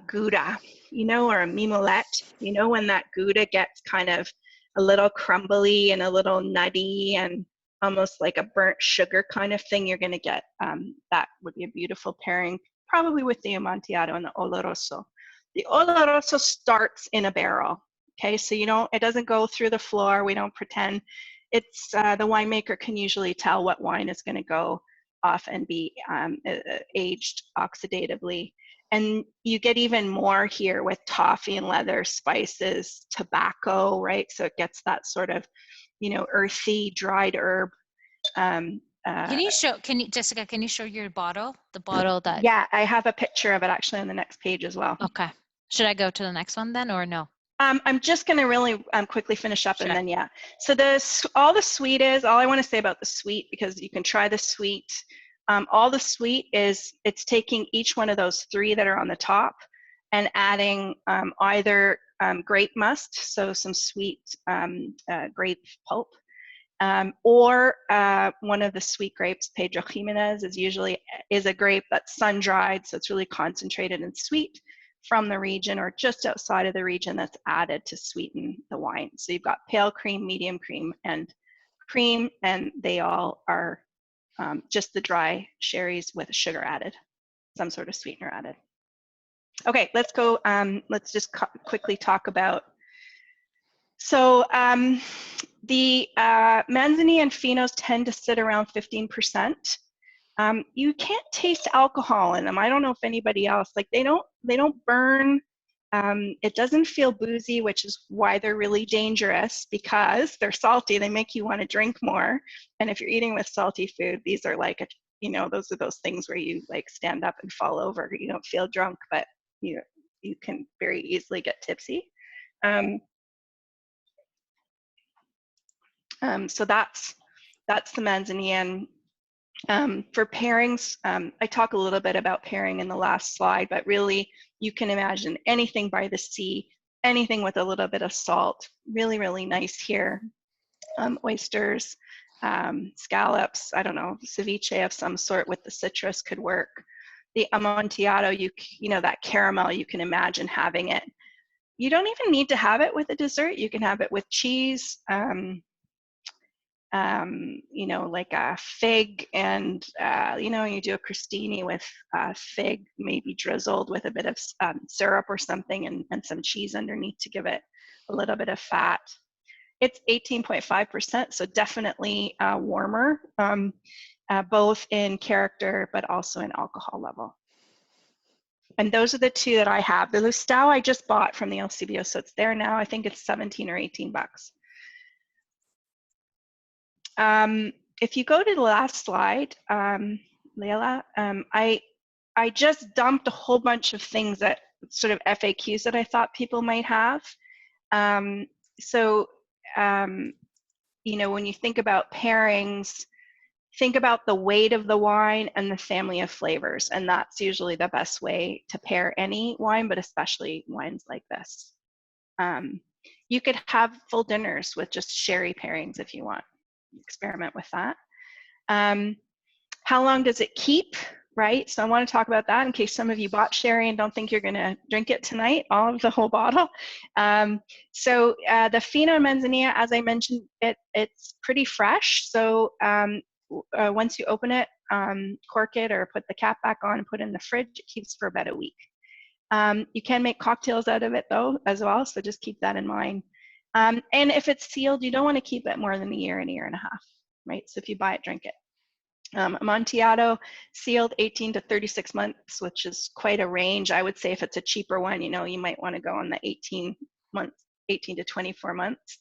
Gouda, or a mimolette, when that Gouda gets kind of a little crumbly and a little nutty and almost like a burnt sugar kind of thing, you're going to get, that would be a beautiful pairing, probably with the Amontillado and the Oloroso. The Oloroso starts in a barrel, okay? So it doesn't go through the floor. We don't pretend. It's, the winemaker can usually tell what wine is going to go off and be aged oxidatively. And you get even more here with toffee and leather, spices, tobacco, right? So it gets that sort of, earthy, dried herb. Jessica, can you show your bottle? The bottle that. Yeah, I have a picture of it actually on the next page as well. Okay. Should I go to the next one then or no? I'm just going to really quickly finish up. Sure. And then, yeah. So all I want to say about the sweet, because you can try the sweet. All the sweet is, it's taking each one of those three that are on the top and adding either grape must, so some sweet grape pulp, or one of the sweet grapes, Pedro Jimenez, is a grape that's sun-dried, so it's really concentrated and sweet from the region or just outside of the region, that's added to sweeten the wine. So you've got pale cream, medium cream, and they all are just the dry sherries with sugar added, some sort of sweetener added. Okay, let's go. Let's just quickly talk about. So the Manzanilla and Finos tend to sit around 15%. You can't taste alcohol in them. I don't know if anybody else, like they don't burn. It doesn't feel boozy, which is why they're really dangerous, because they're salty. They make you want to drink more. And if you're eating with salty food, these are like, those are those things where you like stand up and fall over. You don't feel drunk, but you can very easily get tipsy. So that's the Manzanilla. For pairings, I talk a little bit about pairing in the last slide, but really you can imagine anything by the sea, anything with a little bit of salt, really, really nice here. Oysters, scallops, I don't know, ceviche of some sort with the citrus could work. The Amontillado, that caramel, you can imagine having it. You don't even need to have it with a dessert. You can have it with cheese. Like a fig, and you do a crostini with fig, maybe drizzled with a bit of syrup or something, and some cheese underneath to give it a little bit of fat. It's 18.5%, so definitely warmer, both in character but also in alcohol level. And those are the two that I have. The Lustau I just bought from the LCBO, so it's there now. I think it's 17 or 18 bucks. If you go to the last slide, Leila, I just dumped a whole bunch of things, that sort of FAQs that I thought people might have. When you think about pairings, think about the weight of the wine and the family of flavors, and that's usually the best way to pair any wine, but especially wines like this. You could have full dinners with just sherry pairings if you want. Experiment with that. How long does it keep? right? So I want to talk about that in case some of you bought sherry and don't think you're going to drink it tonight, all of the whole bottle. The Fino Manzanilla, as I mentioned, it's pretty fresh. So once you open it, cork it or put the cap back on and put it in the fridge, it keeps for about a week. You can make cocktails out of it though, as well, so just keep that in mind. And if it's sealed, you don't want to keep it more than a year and a half, right? So if you buy it, drink it. Amontillado, sealed 18 to 36 months, which is quite a range. I would say if it's a cheaper one, you might want to go on the 18 to 24 months.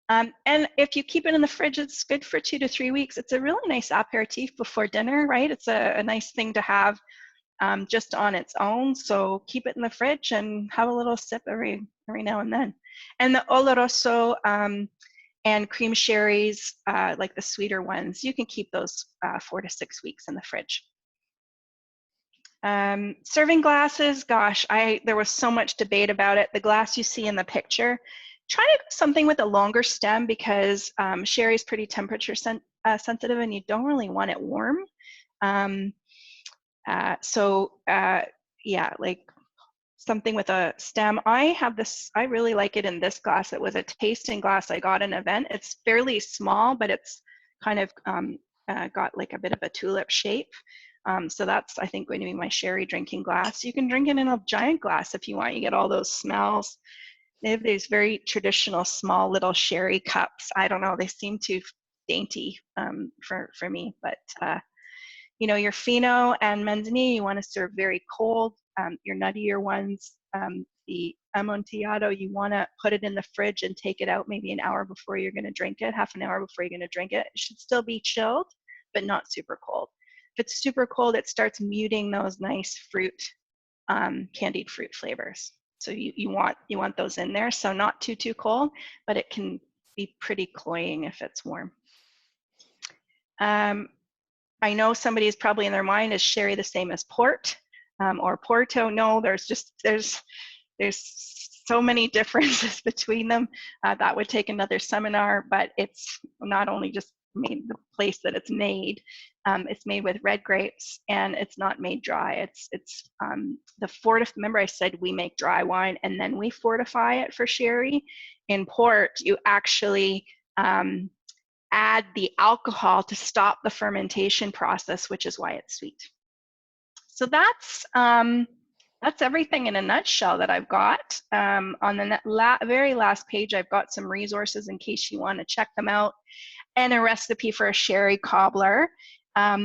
And if you keep it in the fridge, it's good for 2 to 3 weeks. It's a really nice aperitif before dinner, right? It's a nice thing to have just on its own. So keep it in the fridge and have a little sip every now and then. And the Oloroso and cream sherries, like the sweeter ones, you can keep those 4 to 6 weeks in the fridge. Serving glasses, gosh, there was so much debate about it. The glass you see in the picture, try to do something with a longer stem because sherry is pretty temperature sensitive and you don't really want it warm. Yeah, like something with a stem. I really like it in this glass. It was a tasting glass I got in an event. It's fairly small, but it's kind of got like a bit of a tulip shape. So that's, I think, going to be my sherry drinking glass. You can drink it in a giant glass if you want. You get all those smells. They have these very traditional small little sherry cups. I don't know, they seem too dainty for me, but your Fino and Manzanilla, you want to serve very cold. Your nuttier ones, the Amontillado, you want to put it in the fridge and take it out maybe an hour before you're going to drink it, half an hour before you're going to drink it. It should still be chilled, but not super cold. If it's super cold, it starts muting those nice fruit, candied fruit flavors. So you want those in there. So not too cold, but it can be pretty cloying if it's warm. I know somebody is probably in their mind, is sherry the same as port or Porto? No, there's so many differences between them. That would take another seminar, but it's not only just made the place that it's made with red grapes and it's not made dry. It's remember I said we make dry wine and then we fortify it for sherry. In port, you actually add the alcohol to stop the fermentation process, which is why it's sweet. So that's everything in a nutshell that I've got. On the very last page, I've got some resources in case you want to check them out, and a recipe for a sherry cobbler,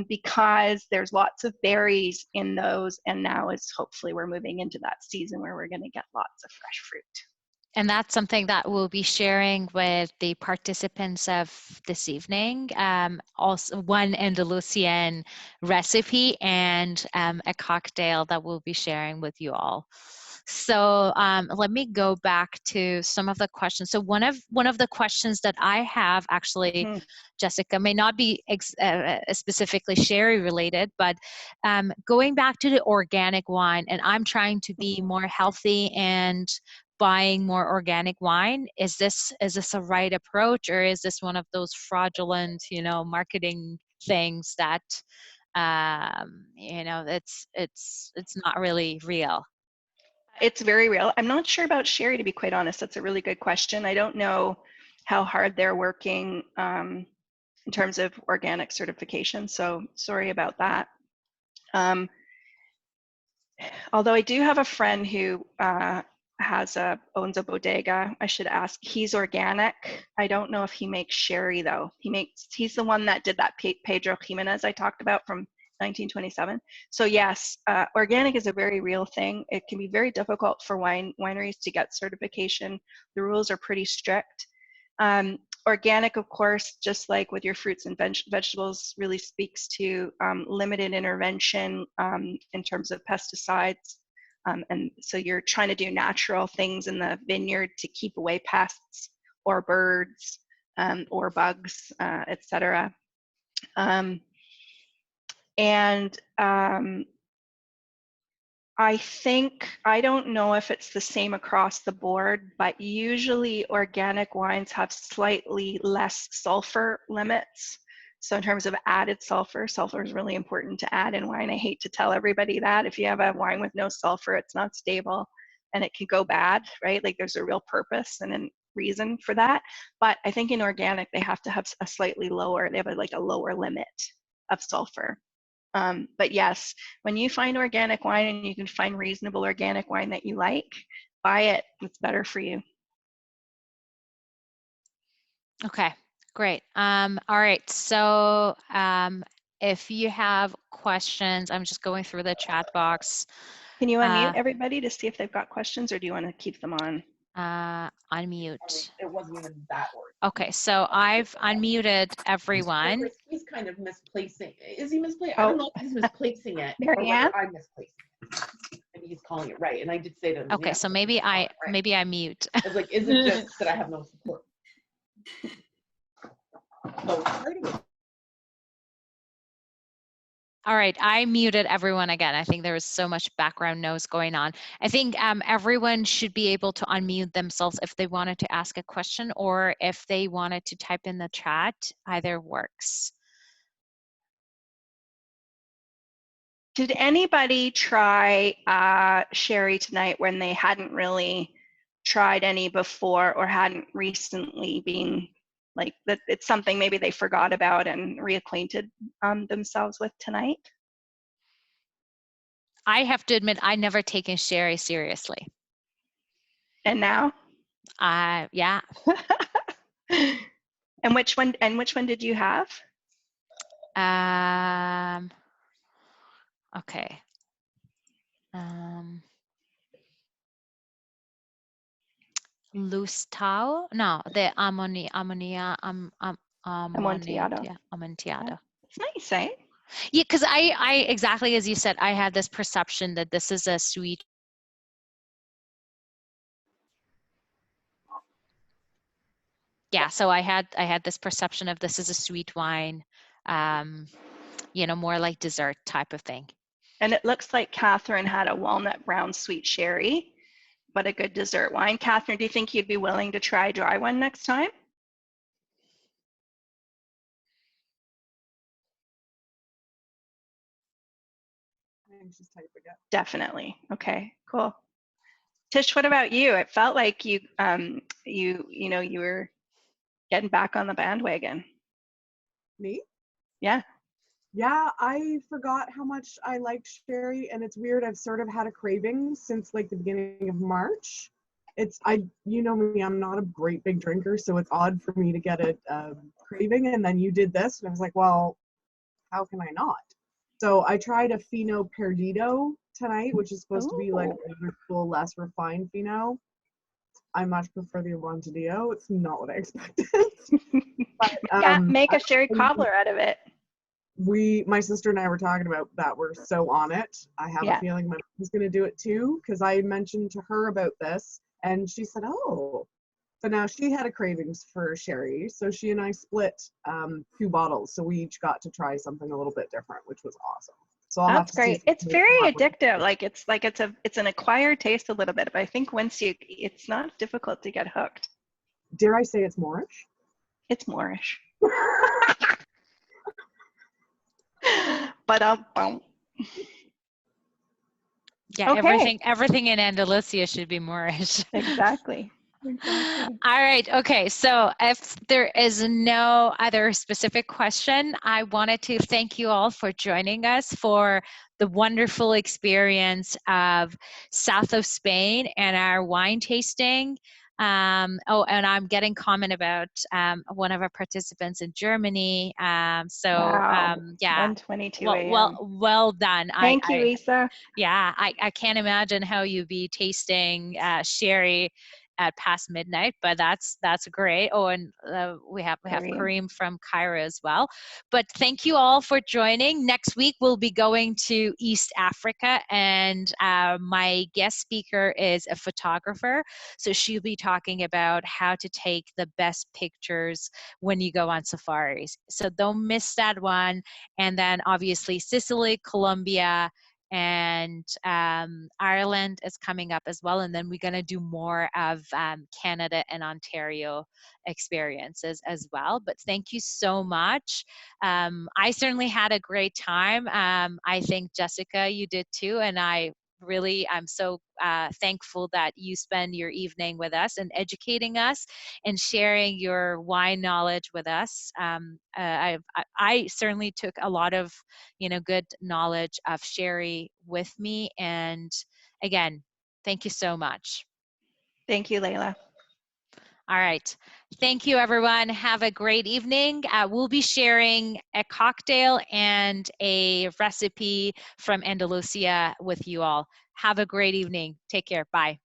because there's lots of berries in those, and now hopefully we're moving into that season where we're going to get lots of fresh fruit. And that's something that we'll be sharing with the participants of this evening. Also, one Andalusian recipe and a cocktail that we'll be sharing with you all. So let me go back to some of the questions. So one of the questions that I have actually, Jessica, may not be specifically sherry related, but going back to the organic wine, and I'm trying to be more healthy and buying more organic wine. Is this a right approach, or is this one of those fraudulent, marketing things that, it's not really real? It's very real. I'm not sure about sherry, to be quite honest. That's a really good question. I don't know how hard they're working in terms of organic certification, so sorry about that. Although I do have a friend who owns a bodega. I should ask. He's organic. I don't know if he makes sherry though. He's the one that did that Pedro Jimenez I talked about from 1927. So yes, organic is a very real thing. It can be very difficult for wineries to get certification. The rules are pretty strict. Organic, of course, just like with your fruits and vegetables, really speaks to limited intervention in terms of pesticides. And so you're trying to do natural things in the vineyard to keep away pests or birds or bugs, etc. I don't know if it's the same across the board, but usually organic wines have slightly less sulfur limits. So in terms of added sulfur, sulfur is really important to add in wine. I hate to tell everybody that if you have a wine with no sulfur, it's not stable and it can go bad, right? Like there's a real purpose and a reason for that. But I think in organic, they have to have a slightly lower, they have like a lower limit of sulfur. But yes, when you find organic wine and you can find reasonable organic wine that you like, buy it. It's better for you. Okay, great. All right, so if you have questions, I'm just going through the chat box. Can you unmute everybody to see if they've got questions, or do you want to keep them on? Unmute. It wasn't even that word. Okay, so I've unmuted everyone. He's kind of misplacing. Is he misplacing? I don't know if he's misplacing it or Marianne? whether I'm misplacing it. Maybe he's calling it right. And I did say to him, Okay, yeah, so maybe I right. mute. I was like, is it just that I have no support? So All right, I muted everyone again. I think there was so much background noise going on. I think everyone should be able to unmute themselves if they wanted to ask a question or if they wanted to type in the chat, either works. Did anybody try sherry tonight when they hadn't really tried any before or hadn't recently been like that? It's something maybe they forgot about and reacquainted themselves with tonight. I have to admit, I never taken sherry seriously. And now? Yeah. And which one? And which one did you have? Okay. Lustau? No, the Amontillado. Amontillado. It's nice, eh? Yeah, because I exactly as you said, I had this perception that this is a sweet. Yeah, so I had this perception of this is a sweet wine, you know, more like dessert type of thing. And it looks like Catherine had a walnut brown sweet sherry, but a good dessert wine. Catherine, do you think you'd be willing to try dry one next time? Definitely. Okay, cool. Tish, what about you? It felt like you you were getting back on the bandwagon. Me? Yeah. Yeah, I forgot how much I liked sherry, and it's weird. I've sort of had a craving since like the beginning of March. You know me, I'm not a great big drinker, so it's odd for me to get a craving. And then you did this, and I was like, well, how can I not? So I tried a Fino Perdido tonight, which is supposed to be like a wonderful, less refined Fino. I much prefer the Amontillado. It's not what I expected. But, yeah, make a sherry cobbler out of it. My sister and I were talking about that. We're so on it. I have a feeling my mom's going to do it too, because I mentioned to her about this and she said, oh, so now she had a cravings for sherry. So she and I split 2 bottles. So we each got to try something a little bit different, which was awesome. So that's great. It's very addictive. Like it's an acquired taste a little bit, but I think once it's not difficult to get hooked. Dare I say it's Moorish? It's Moorish. But yeah, okay. everything in Andalusia should be Moorish. Exactly. All right. Okay. So if there is no other specific question, I wanted to thank you all for joining us for the wonderful experience of south of Spain and our wine tasting. Oh, and I'm getting comment about one of our participants in Germany. Wow. Yeah. 1:22 a.m. Well done. Thank you, Lisa. Yeah, I can't imagine how you'd be tasting sherry at past midnight, but that's great. Oh, and we have Kareem from Cairo as well. But thank you all for joining. Next week we'll be going to East Africa, and my guest speaker is a photographer, so she'll be talking about how to take the best pictures when you go on safaris. So don't miss that one. And then obviously Sicily, Colombia, and Ireland is coming up as well. And then we're going to do more of Canada and Ontario experiences as well. But thank you so much. I certainly had a great time. I think, Jessica, you did too. And I'm so thankful that you spend your evening with us and educating us and sharing your wine knowledge with us. I certainly took a lot of, good knowledge of sherry with me. And again, thank you so much. Thank you, Layla. All right. Thank you, everyone. Have a great evening. We'll be sharing a cocktail and a recipe from Andalusia with you all. Have a great evening. Take care. Bye.